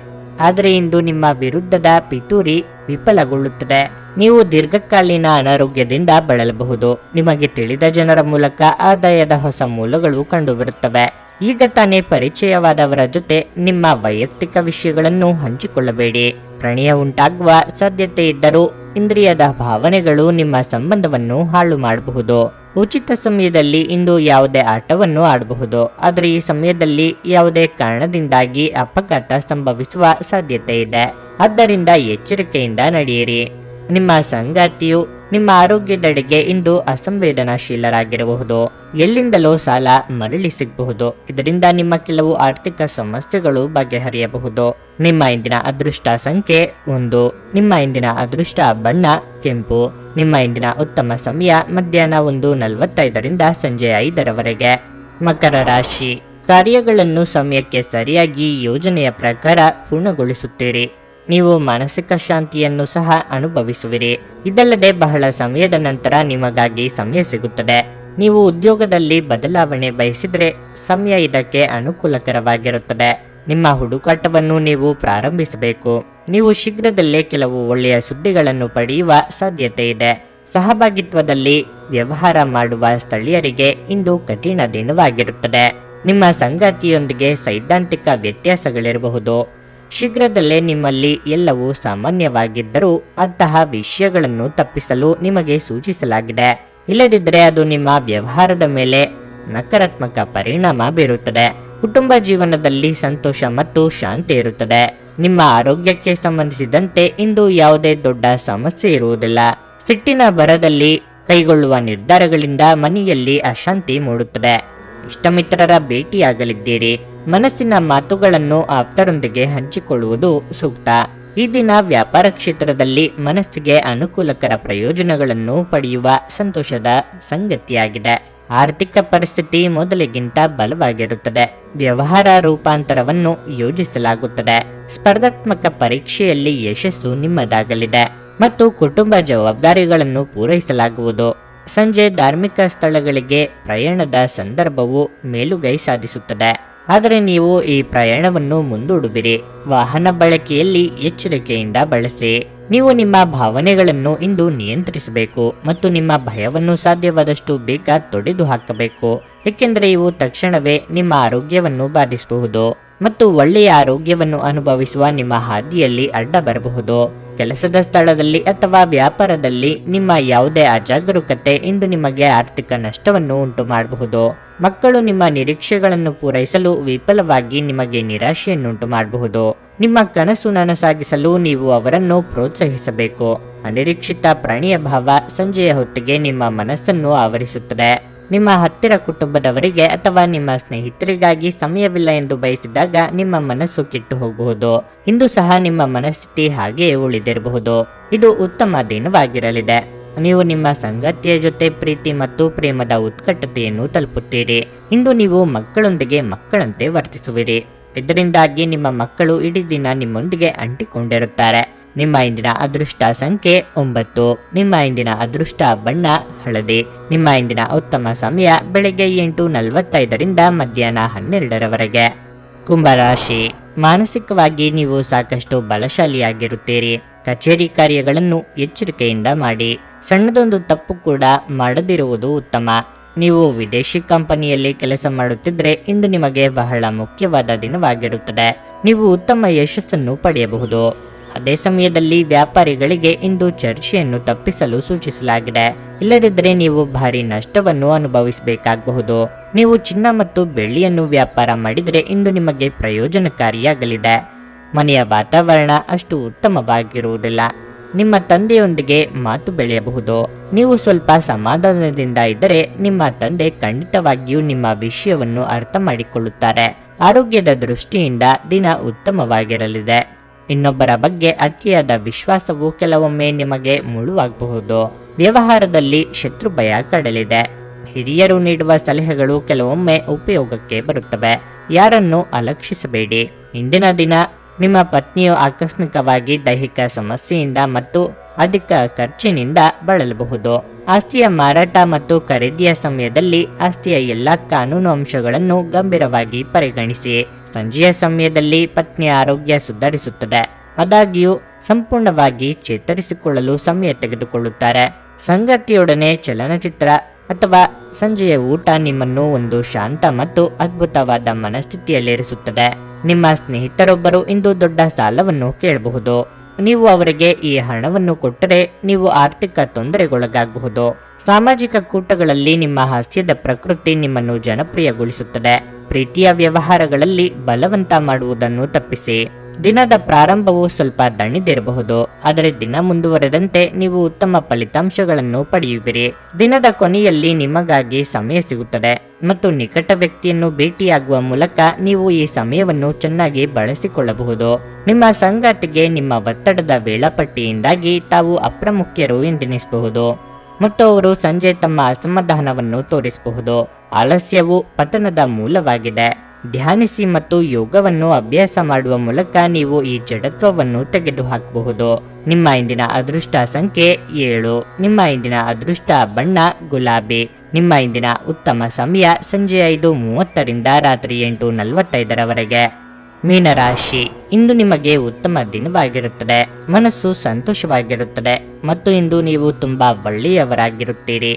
ಆದರೆ ಇಂದು ನಿಮ್ಮ ವಿರುದ್ಧದ ಪಿತೂರಿ ವಿಫಲಗೊಳ್ಳುತ್ತದೆ. ನೀವು ದೀರ್ಘಕಾಲೀನ ಅನಾರೋಗ್ಯದಿಂದ ಬಳಲಬಹುದು. ನಿಮಗೆ ತಿಳಿದ ಜನರ ಮೂಲಕ ಆದಾಯದ ಹೊಸ ಮೂಲಗಳು ಕಂಡುಬರುತ್ತವೆ. ಈಗ ತಾನೇ ಪರಿಚಯವಾದವರ ಜೊತೆ ನಿಮ್ಮ ವೈಯಕ್ತಿಕ ವಿಷಯಗಳನ್ನು ಹಂಚಿಕೊಳ್ಳಬೇಡಿ. ಪ್ರಣಯ ಉಂಟಾಗುವ ಸಾಧ್ಯತೆ ಇದ್ದರೂ ಇಂದ್ರಿಯದ ಭಾವನೆಗಳು ನಿಮ್ಮ ಸಂಬಂಧವನ್ನು ಹಾಳು ಮಾಡಬಹುದು. ಉಚಿತ ಸಮಯದಲ್ಲಿ ಇಂದು ಯಾವುದೇ ಆಟವನ್ನು ಆಡಬಹುದು, ಆದರೆ ಈ ಸಮಯದಲ್ಲಿ ಯಾವುದೇ ಕಾರಣದಿಂದಾಗಿ ಅಪಘಾತ ಸಂಭವಿಸುವ ಸಾಧ್ಯತೆ ಇದೆ. ಆದ್ದರಿಂದ ಎಚ್ಚರಿಕೆಯಿಂದ ನಡೆಯಿರಿ. ನಿಮ್ಮ ಸಂಗಾತಿಯು ನಿಮ್ಮ ಆರೋಗ್ಯದೆಡೆಗೆ ಇಂದು ಅಸಂವೇದನಾಶೀಲರಾಗಿರಬಹುದು. ಎಲ್ಲಿಂದಲೋ ಸಾಲ ಮರಳಿ ಸಿಗಬಹುದು. ಇದರಿಂದ ನಿಮ್ಮ ಕೆಲವು ಆರ್ಥಿಕ ಸಮಸ್ಯೆಗಳು ಬಗೆಹರಿಯಬಹುದು. ನಿಮ್ಮ ಇಂದಿನ ಅದೃಷ್ಟ ಸಂಖ್ಯೆ 1. ನಿಮ್ಮ ಇಂದಿನ ಅದೃಷ್ಟ ಬಣ್ಣ ಕೆಂಪು. ನಿಮ್ಮ ಇಂದಿನ ಉತ್ತಮ ಸಮಯ ಮಧ್ಯಾಹ್ನ 1:45ರಿಂದ ಸಂಜೆ 5ರವರೆಗೆ. ಮಕರ ರಾಶಿ. ಕಾರ್ಯಗಳನ್ನು ಸಮಯಕ್ಕೆ ಸರಿಯಾಗಿ ಯೋಜನೆಯ ಪ್ರಕಾರ ಪೂರ್ಣಗೊಳಿಸುತ್ತೀರಿ. ನೀವು ಮಾನಸಿಕ ಶಾಂತಿಯನ್ನು ಸಹ ಅನುಭವಿಸುವಿರಿ. ಇದಲ್ಲದೆ ಬಹಳ ಸಮಯದ ನಂತರ ನಿಮಗಾಗಿ ಸಮಯ ಸಿಗುತ್ತದೆ. ನೀವು ಉದ್ಯೋಗದಲ್ಲಿ ಬದಲಾವಣೆ ಬಯಸಿದರೆ ಸಮಯ ಇದಕ್ಕೆ ಅನುಕೂಲಕರವಾಗಿರುತ್ತದೆ. ನಿಮ್ಮ ಹುಡುಕಾಟವನ್ನು ನೀವು ಪ್ರಾರಂಭಿಸಬೇಕು. ನೀವು ಶೀಘ್ರದಲ್ಲೇ ಕೆಲವು ಒಳ್ಳೆಯ ಸುದ್ದಿಗಳನ್ನು ಪಡೆಯುವ ಸಾಧ್ಯತೆ ಇದೆ. ಸಹಭಾಗಿತ್ವದಲ್ಲಿ ವ್ಯವಹಾರ ಮಾಡುವ ಸ್ಥಳೀಯರಿಗೆ ಇಂದು ಕಠಿಣ ದಿನವಾಗಿರುತ್ತದೆ. ನಿಮ್ಮ ಸಂಗಾತಿಯೊಂದಿಗೆ ಸೈದ್ಧಾಂತಿಕ ವ್ಯತ್ಯಾಸಗಳಿರಬಹುದು. ಶೀಘ್ರದಲ್ಲೇ ನಿಮ್ಮಲ್ಲಿ ಎಲ್ಲವೂ ಸಾಮಾನ್ಯವಾಗಿದ್ದರೂ ಅಂತಹ ವಿಷಯಗಳನ್ನು ತಪ್ಪಿಸಲು ನಿಮಗೆ ಸೂಚಿಸಲಾಗಿದೆ. ಇಲ್ಲದಿದ್ದರೆ ಅದು ನಿಮ್ಮ ವ್ಯವಹಾರದ ಮೇಲೆ ನಕಾರಾತ್ಮಕ ಪರಿಣಾಮ ಬೀರುತ್ತದೆ. ಕುಟುಂಬ ಜೀವನದಲ್ಲಿ ಸಂತೋಷ ಮತ್ತು ಶಾಂತಿ ಇರುತ್ತದೆ. ನಿಮ್ಮ ಆರೋಗ್ಯಕ್ಕೆ ಸಂಬಂಧಿಸಿದಂತೆ ಇಂದು ಯಾವುದೇ ದೊಡ್ಡ ಸಮಸ್ಯೆ ಇರುವುದಿಲ್ಲ. ಸಿಟ್ಟಿನ ಭರದಲ್ಲಿ ಕೈಗೊಳ್ಳುವ ನಿರ್ಧಾರಗಳಿಂದ ಮನೆಯಲ್ಲಿ ಅಶಾಂತಿ ಮೂಡುತ್ತದೆ. ಇಷ್ಟಮಿತ್ರರ ಭೇಟಿಯಾಗಲಿದ್ದೀರಿ. ಮನಸ್ಸಿನ ಮಾತುಗಳನ್ನು ಆಪ್ತರೊಂದಿಗೆ ಹಂಚಿಕೊಳ್ಳುವುದು ಸೂಕ್ತ. ಈ ದಿನ ವ್ಯಾಪಾರ ಕ್ಷೇತ್ರದಲ್ಲಿ ಮನಸ್ಸಿಗೆ ಅನುಕೂಲಕರ ಪ್ರಯೋಜನಗಳನ್ನು ಪಡೆಯುವ ಸಂತೋಷದ ಸಂಗತಿಯಾಗಿದೆ. ಆರ್ಥಿಕ ಪರಿಸ್ಥಿತಿ ಮೊದಲಿಗಿಂತ ಬಲವಾಗಿರುತ್ತದೆ. ವ್ಯವಹಾರ ರೂಪಾಂತರವನ್ನು ಯೋಜಿಸಲಾಗುತ್ತದೆ. ಸ್ಪರ್ಧಾತ್ಮಕ ಪರೀಕ್ಷೆಯಲ್ಲಿ ಯಶಸ್ಸು ನಿಮ್ಮದಾಗಲಿದೆ ಮತ್ತು ಕುಟುಂಬ ಜವಾಬ್ದಾರಿಗಳನ್ನು ಪೂರೈಸಲಾಗುವುದು. ಸಂಜೆ ಧಾರ್ಮಿಕ ಸ್ಥಳಗಳಿಗೆ ಪ್ರಯಾಣದ ಸಂದರ್ಭವು ಮೇಲುಗೈ ಸಾಧಿಸುತ್ತದೆ, ಆದರೆ ನೀವು ಈ ಪ್ರಯಾಣವನ್ನು ಮುಂದೂಡುವಿರಿ. ವಾಹನ ಬಳಕೆಯಲ್ಲಿ ಎಚ್ಚರಿಕೆಯಿಂದ ಬಳಸಿ. ನೀವು ನಿಮ್ಮ ಭಾವನೆಗಳನ್ನು ಇಂದು ನಿಯಂತ್ರಿಸಬೇಕು ಮತ್ತು ನಿಮ್ಮ ಭಯವನ್ನು ಸಾಧ್ಯವಾದಷ್ಟು ಬೇಗ ತೊಡೆದು ಹಾಕಬೇಕು, ಏಕೆಂದರೆ ಇವು ತಕ್ಷಣವೇ ನಿಮ್ಮ ಆರೋಗ್ಯವನ್ನು ಬಾಧಿಸಬಹುದು ಮತ್ತು ಒಳ್ಳೆಯ ಆರೋಗ್ಯವನ್ನು ಅನುಭವಿಸುವ ನಿಮ್ಮ ಹಾದಿಯಲ್ಲಿ ಅಡ್ಡ ಬರಬಹುದು. ಕೆಲಸದ ಸ್ಥಳದಲ್ಲಿ ಅಥವಾ ವ್ಯಾಪಾರದಲ್ಲಿ ನಿಮ್ಮ ಯಾವುದೇ ಅಜಾಗರೂಕತೆ ಇಂದು ನಿಮಗೆ ಆರ್ಥಿಕ ನಷ್ಟವನ್ನು ಉಂಟು ಮಾಡಬಹುದು. ಮಕ್ಕಳು ನಿಮ್ಮ ನಿರೀಕ್ಷೆಗಳನ್ನು ಪೂರೈಸಲು ವಿಫಲವಾಗಿ ನಿಮಗೆ ನಿರಾಶೆಯನ್ನುಂಟು ಮಾಡಬಹುದು. ನಿಮ್ಮ ಕನಸು ನನಸಾಗಿಸಲು ನೀವು ಅವರನ್ನು ಪ್ರೋತ್ಸಾಹಿಸಬೇಕು. ಅನಿರೀಕ್ಷಿತ ಪ್ರಾಣಿಯ ಭಾವ ಸಂಜೆಯ ಹೊತ್ತಿಗೆ ನಿಮ್ಮ ಮನಸ್ಸನ್ನು ಆವರಿಸುತ್ತದೆ. ನಿಮ್ಮ ಹತ್ತಿರ ಕುಟುಂಬದವರಿಗೆ ಅಥವಾ ನಿಮ್ಮ ಸ್ನೇಹಿತರಿಗಾಗಿ ಸಮಯವಿಲ್ಲ ಎಂದು ಬಯಸಿದಾಗ ನಿಮ್ಮ ಮನಸ್ಸು ಕೆಟ್ಟು ಹೋಗಬಹುದು. ಇಂದು ಸಹ ನಿಮ್ಮ ಮನಸ್ಥಿತಿ ಹಾಗೆಯೇ ಉಳಿದಿರಬಹುದು. ಇದು ಉತ್ತಮ ದಿನವಾಗಿರಲಿದೆ. ನೀವು ನಿಮ್ಮ ಸಂಗಾತಿಯ ಜೊತೆ ಪ್ರೀತಿ ಮತ್ತು ಪ್ರೇಮದ ಉತ್ಕಟತೆಯನ್ನು ತಲುಪುತ್ತೀರಿ. ಇಂದು ನೀವು ಮಕ್ಕಳೊಂದಿಗೆ ಮಕ್ಕಳಂತೆ ವರ್ತಿಸುವಿರಿ. ಇದರಿಂದಾಗಿ ನಿಮ್ಮ ಮಕ್ಕಳು ಇಡೀ ದಿನ ನಿಮ್ಮೊಂದಿಗೆ ಅಂಟಿಕೊಂಡಿರುತ್ತಾರೆ. ನಿಮ್ಮ ಇಂದಿನ ಅದೃಷ್ಟ ಸಂಖ್ಯೆ 9. ನಿಮ್ಮ ಇಂದಿನ ಅದೃಷ್ಟ ಬಣ್ಣ ಹಳದಿ. ನಿಮ್ಮ ಇಂದಿನ ಉತ್ತಮ ಸಮಯ ಬೆಳಗ್ಗೆ 8:45ರಿಂದ ಮಧ್ಯಾಹ್ನ 12ರವರೆಗೆ. ಕುಂಭರಾಶಿ. ಮಾನಸಿಕವಾಗಿ ನೀವು ಸಾಕಷ್ಟು ಬಲಶಾಲಿಯಾಗಿರುತ್ತೀರಿ. ಕಚೇರಿ ಕಾರ್ಯಗಳನ್ನು ಎಚ್ಚರಿಕೆಯಿಂದ ಮಾಡಿ. ಸಣ್ಣದೊಂದು ತಪ್ಪು ಕೂಡ ಮಾಡದಿರುವುದು ಉತ್ತಮ. ನೀವು ವಿದೇಶಿ ಕಂಪನಿಯಲ್ಲಿ ಕೆಲಸ ಮಾಡುತ್ತಿದ್ದರೆ ಇಂದು ನಿಮಗೆ ಬಹಳ ಮುಖ್ಯವಾದ ದಿನವಾಗಿರುತ್ತದೆ. ನೀವು ಉತ್ತಮ ಯಶಸ್ಸನ್ನು ಪಡೆಯಬಹುದು. ಅದೇ ಸಮಯದಲ್ಲಿ ವ್ಯಾಪಾರಿಗಳಿಗೆ ಇಂದು ಚರ್ಚೆಯನ್ನು ತಪ್ಪಿಸಲು ಸೂಚಿಸಲಾಗಿದೆ. ಇಲ್ಲದಿದ್ದರೆ ನೀವು ಭಾರಿ ನಷ್ಟವನ್ನು ಅನುಭವಿಸಬೇಕಾಗಬಹುದು. ನೀವು ಚಿನ್ನ ಮತ್ತು ಬೆಳ್ಳಿಯನ್ನು ವ್ಯಾಪಾರ ಮಾಡಿದರೆ ಇಂದು ನಿಮಗೆ ಪ್ರಯೋಜನಕಾರಿಯಾಗಲಿದೆ. ಮನೆಯ ವಾತಾವರಣ ಅಷ್ಟು ಉತ್ತಮವಾಗಿರುವುದಿಲ್ಲ. ನಿಮ್ಮ ತಂದೆಯೊಂದಿಗೆ ಮಾತು ಬೆಳೆಯಬಹುದು. ನೀವು ಸ್ವಲ್ಪ ಸಮಾಧಾನದಿಂದ ಇದ್ದರೆ ನಿಮ್ಮ ತಂದೆ ಖಂಡಿತವಾಗಿಯೂ ನಿಮ್ಮ ವಿಷಯವನ್ನು ಅರ್ಥ ಮಾಡಿಕೊಳ್ಳುತ್ತಾರೆ. ಆರೋಗ್ಯದ ದೃಷ್ಟಿಯಿಂದ ದಿನ ಉತ್ತಮವಾಗಿರಲಿದೆ. ಇನ್ನೊಬ್ಬರ ಬಗ್ಗೆ ಅತಿಯಾದ ವಿಶ್ವಾಸವು ಕೆಲವೊಮ್ಮೆ ನಿಮಗೆ ಮುಳುವಾಗಬಹುದು. ವ್ಯವಹಾರದಲ್ಲಿ ಶತ್ರು ಭಯ ಕಡಲಿದೆ. ಹಿರಿಯರು ನೀಡುವ ಸಲಹೆಗಳು ಕೆಲವೊಮ್ಮೆ ಉಪಯೋಗಕ್ಕೆ ಬರುತ್ತವೆ. ಯಾರನ್ನು ಅಲಕ್ಷಿಸಬೇಡಿ. ಇಂದಿನ ದಿನ ನಿಮ್ಮ ಪತ್ನಿಯು ಆಕಸ್ಮಿಕವಾಗಿ ದೈಹಿಕ ಸಮಸ್ಯೆಯಿಂದ ಮತ್ತು ಅಧಿಕ ಖರ್ಚಿನಿಂದ ಬಳಲಬಹುದು. ಆಸ್ತಿಯ ಮಾರಾಟ ಮತ್ತು ಖರೀದಿಯ ಸಮಯದಲ್ಲಿ ಆಸ್ತಿಯ ಎಲ್ಲ ಕಾನೂನು ಅಂಶಗಳನ್ನು ಗಂಭೀರವಾಗಿ ಪರಿಗಣಿಸಿ. ಸಂಜೆಯ ಸಮಯದಲ್ಲಿ ಪತ್ನಿಯ ಆರೋಗ್ಯ ಸುಧಾರಿಸುತ್ತದೆ. ಆದಾಗ್ಯೂ ಸಂಪೂರ್ಣವಾಗಿ ಚೇತರಿಸಿಕೊಳ್ಳಲು ಸಮಯ ತೆಗೆದುಕೊಳ್ಳುತ್ತಾರೆ. ಸಂಗಾತಿಯೊಡನೆ ಚಲನಚಿತ್ರ ಅಥವಾ ಸಂಜೆಯ ಊಟ ನಿಮ್ಮನ್ನು ಒಂದು ಶಾಂತ ಮತ್ತು ಅದ್ಭುತವಾದ ಮನಸ್ಥಿತಿಯಲ್ಲಿರಿಸುತ್ತದೆ. ನಿಮ್ಮ ಸ್ನೇಹಿತರೊಬ್ಬರು ಇಂದು ದೊಡ್ಡ ಸಾಲವನ್ನು ಕೇಳಬಹುದು. ನೀವು ಅವರಿಗೆ ಈ ಹಣವನ್ನು ಕೊಟ್ಟರೆ ನೀವು ಆರ್ಥಿಕ ತೊಂದರೆಗೊಳಗಾಗಬಹುದು. ಸಾಮಾಜಿಕ ಕೂಟಗಳಲ್ಲಿ ನಿಮ್ಮ ಹಾಸ್ಯದ ಪ್ರಕೃತಿ ನಿಮ್ಮನ್ನು ಜನಪ್ರಿಯಗೊಳಿಸುತ್ತದೆ. ಪ್ರೀತಿಯ ವ್ಯವಹಾರಗಳಲ್ಲಿ ಬಲವಂತ ಮಾಡುವುದನ್ನು ತಪ್ಪಿಸಿ. ದಿನದ ಪ್ರಾರಂಭವು ಸ್ವಲ್ಪ ದಣಿದಿರಬಹುದು, ಆದರೆ ದಿನ ಮುಂದುವರೆದಂತೆ ನೀವು ಉತ್ತಮ ಫಲಿತಾಂಶಗಳನ್ನು ಪಡೆಯುವಿರಿ. ದಿನದ ಕೊನೆಯಲ್ಲಿ ನಿಮಗಾಗಿ ಸಮಯ ಸಿಗುತ್ತದೆ ಮತ್ತು ನಿಕಟ ವ್ಯಕ್ತಿಯನ್ನು ಭೇಟಿಯಾಗುವ ಮೂಲಕ ನೀವು ಈ ಸಮಯವನ್ನು ಚೆನ್ನಾಗಿ ಬಳಸಿಕೊಳ್ಳಬಹುದು. ನಿಮ್ಮ ಸಂಗಾತಿಗೆ ನಿಮ್ಮ ಒತ್ತಡದ ವೇಳಾಪಟ್ಟಿಯಿಂದಾಗಿ ತಾವು ಅಪ್ರಮುಖ್ಯರು ಎಂದೆನಿಸಬಹುದು ಮತ್ತು ಅವರು ಸಂಜೆ ತಮ್ಮ ಅಸಮಾಧಾನವನ್ನು ತೋರಿಸಬಹುದು. ಆಲಸ್ಯವು ಪತನದ ಮೂಲವಾಗಿದೆ. ಧ್ಯಾನಿಸಿ ಮತ್ತು ಯೋಗವನ್ನು ಅಭ್ಯಾಸ ಮಾಡುವ ಮೂಲಕ ನೀವು ಈ ಜಡತ್ವವನ್ನು ತೆಗೆದುಹಾಕಬಹುದು. ನಿಮ್ಮ ಇಂದಿನ ಅದೃಷ್ಟ ಸಂಖ್ಯೆ 7. ನಿಮ್ಮ ಇಂದಿನ ಅದೃಷ್ಟ ಬಣ್ಣ ಗುಲಾಬಿ. ನಿಮ್ಮ ಇಂದಿನ ಉತ್ತಮ ಸಮಯ ಸಂಜೆ 5:30ರಿಂದ ರಾತ್ರಿ 8:45ರವರೆಗೆ. ಮೀನರಾಶಿ. ಇಂದು ನಿಮಗೆ ಉತ್ತಮ ದಿನವಾಗಿರುತ್ತದೆ. ಮನಸ್ಸು ಸಂತೋಷವಾಗಿರುತ್ತದೆ ಮತ್ತು ಇಂದು ನೀವು ತುಂಬಾ ಒಳ್ಳೆಯವರಾಗಿರುತ್ತೀರಿ.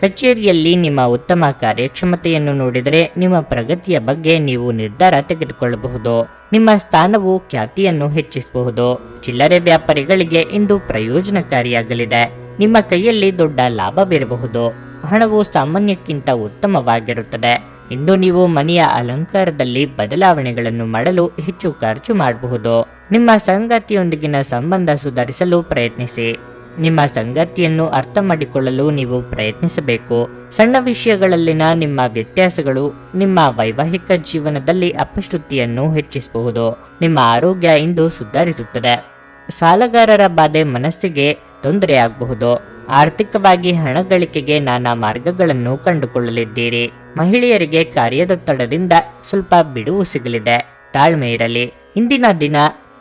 ಕಚೇರಿಯಲ್ಲಿ ನಿಮ್ಮ ಉತ್ತಮ ಕಾರ್ಯಕ್ಷಮತೆಯನ್ನು ನೋಡಿದರೆ ನಿಮ್ಮ ಪ್ರಗತಿಯ ಬಗ್ಗೆ ನೀವು ನಿರ್ಧಾರ ತೆಗೆದುಕೊಳ್ಳಬಹುದು. ನಿಮ್ಮ ಸ್ಥಾನವು ಖ್ಯಾತಿಯನ್ನು ಹೆಚ್ಚಿಸಬಹುದು. ಚಿಲ್ಲರೆ ವ್ಯಾಪಾರಿಗಳಿಗೆ ಇಂದು ಪ್ರಯೋಜನಕಾರಿಯಾಗಲಿದೆ. ನಿಮ್ಮ ಕೈಯಲ್ಲಿ ದೊಡ್ಡ ಲಾಭವಿರಬಹುದು. ಹಣವು ಸಾಮಾನ್ಯಕ್ಕಿಂತ ಉತ್ತಮವಾಗಿರುತ್ತದೆ. ಇಂದು ನೀವು ಮನೆಯ ಅಲಂಕಾರದಲ್ಲಿ ಬದಲಾವಣೆಗಳನ್ನು ಮಾಡಲು ಹೆಚ್ಚು ಖರ್ಚು ಮಾಡಬಹುದು. ನಿಮ್ಮ ಸಂಗಾತಿಯೊಂದಿಗಿನ ಸಂಬಂಧ ಸುಧಾರಿಸಲು ಪ್ರಯತ್ನಿಸಿ. ನಿಮ್ಮ ಸಂಗಾತಿಯನ್ನು ಅರ್ಥ ಮಾಡಿಕೊಳ್ಳಲು ನೀವು ಪ್ರಯತ್ನಿಸಬೇಕು. ಸಣ್ಣ ವಿಷಯಗಳಲ್ಲಿನ ನಿಮ್ಮ ವ್ಯತ್ಯಾಸಗಳು ನಿಮ್ಮ ವೈವಾಹಿಕ ಜೀವನದಲ್ಲಿ ಅಪಶ್ರುತಿಯನ್ನು ಹೆಚ್ಚಿಸಬಹುದು. ನಿಮ್ಮ ಆರೋಗ್ಯ ಇಂದು ಸುಧಾರಿಸುತ್ತದೆ. ಸಾಲಗಾರರ ಬಾಧೆ ಮನಸ್ಸಿಗೆ ತೊಂದರೆಯಾಗಬಹುದು. ಆರ್ಥಿಕವಾಗಿ ಹಣ ಗಳಿಕೆಗೆ ನಾನಾ ಮಾರ್ಗಗಳನ್ನು ಕಂಡುಕೊಳ್ಳಲಿದ್ದೀರಿ. ಮಹಿಳೆಯರಿಗೆ ಕಾರ್ಯದೊತ್ತಡದಿಂದ ಸ್ವಲ್ಪ ಬಿಡುವು ಸಿಗಲಿದೆ. ತಾಳ್ಮೆ ಇರಲಿ. ಇಂದಿನ ದಿನ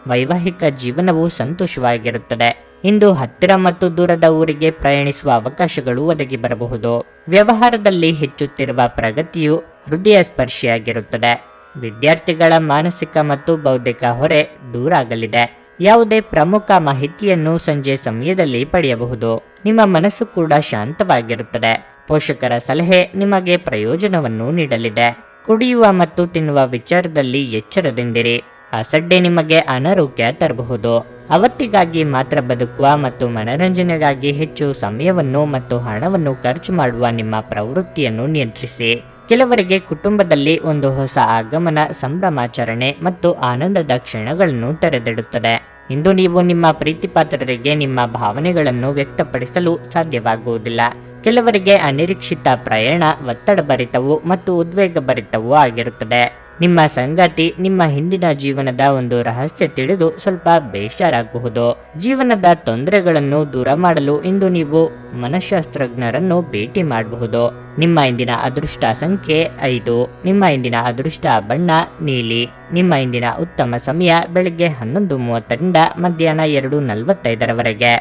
ವೈವಾಹಿಕ ಜೀವನವು ಸಂತೋಷವಾಗಿರುತ್ತದೆ. ಇಂದು ಹತ್ತಿರ ಮತ್ತು ದೂರದ ಊರಿಗೆ ಪ್ರಯಾಣಿಸುವ ಅವಕಾಶಗಳು ಒದಗಿ ಬರಬಹುದು. ವ್ಯವಹಾರದಲ್ಲಿ ಹೆಚ್ಚುತ್ತಿರುವ ಪ್ರಗತಿಯು ಹೃದಯ ಸ್ಪರ್ಶಿಯಾಗಿರುತ್ತದೆ. ವಿದ್ಯಾರ್ಥಿಗಳ ಮಾನಸಿಕ ಮತ್ತು ಬೌದ್ಧಿಕ ಹೊರೆ ದೂರಾಗಲಿದೆ. ಯಾವುದೇ ಪ್ರಮುಖ ಮಾಹಿತಿಯನ್ನು ಸಂಜೆ ಸಮಯದಲ್ಲಿ ಪಡೆಯಬಹುದು. ನಿಮ್ಮ ಮನಸ್ಸು ಕೂಡ ಶಾಂತವಾಗಿರುತ್ತದೆ. ಪೋಷಕರ ಸಲಹೆ ನಿಮಗೆ ಪ್ರಯೋಜನವನ್ನು ನೀಡಲಿದೆ. ಕುಡಿಯುವ ಮತ್ತು ತಿನ್ನುವ ವಿಚಾರದಲ್ಲಿ ಎಚ್ಚರದಿಂದಿರಿ. ಅಸಡ್ಡೆ ನಿಮಗೆ ಅನಾರೋಗ್ಯ ತರಬಹುದು. ಅವತ್ತಿಗಾಗಿ ಮಾತ್ರ ಬದುಕುವ ಮತ್ತು ಮನರಂಜನೆಗಾಗಿ ಹೆಚ್ಚು ಸಮಯವನ್ನು ಮತ್ತು ಹಣವನ್ನು ಖರ್ಚು ಮಾಡುವ ನಿಮ್ಮ ಪ್ರವೃತ್ತಿಯನ್ನು ನಿಯಂತ್ರಿಸಿ. ಕೆಲವರಿಗೆ ಕುಟುಂಬದಲ್ಲಿ ಒಂದು ಹೊಸ ಆಗಮನ, ಸಂಭ್ರಮಾಚರಣೆ ಮತ್ತು ಆನಂದದ ಕ್ಷಣಗಳನ್ನು ತೆರೆದಿಡುತ್ತದೆ. ಇಂದು ನೀವು ನಿಮ್ಮ ಪ್ರೀತಿಪಾತ್ರರಿಗೆ ನಿಮ್ಮ ಭಾವನೆಗಳನ್ನು ವ್ಯಕ್ತಪಡಿಸಲು ಸಾಧ್ಯವಾಗುವುದಿಲ್ಲ. ಕೆಲವರಿಗೆ ಅನಿರೀಕ್ಷಿತ ಪ್ರಯಾಣ ಒತ್ತಡಭರಿತವೂ ಮತ್ತು ಉದ್ವೇಗಭರಿತವೂ ಆಗಿರುತ್ತದೆ. ನಿಮ್ಮ ಸಂಗಾತಿ ನಿಮ್ಮ ಹಿಂದಿನ ಜೀವನದ ಒಂದು ರಹಸ್ಯ ತಿಳಿದು ಸ್ವಲ್ಪ ಬೇಜಾರಾಗಬಹುದು. ಜೀವನದ ತೊಂದರೆಗಳನ್ನು ದೂರ ಮಾಡಲು ಇಂದು ನೀವು ಮನಃಶಾಸ್ತ್ರಜ್ಞರನ್ನು ಭೇಟಿ ಮಾಡಬಹುದು. ನಿಮ್ಮ ಇಂದಿನ ಅದೃಷ್ಟ ಸಂಖ್ಯೆ 5. ನಿಮ್ಮ ಇಂದಿನ ಅದೃಷ್ಟ ಬಣ್ಣ ನೀಲಿ. ನಿಮ್ಮ ಇಂದಿನ ಉತ್ತಮ ಸಮಯ ಬೆಳಿಗ್ಗೆ 11:30 ರಿಂದ ಮಧ್ಯಾಹ್ನ 2:45 ರವರೆಗೆ.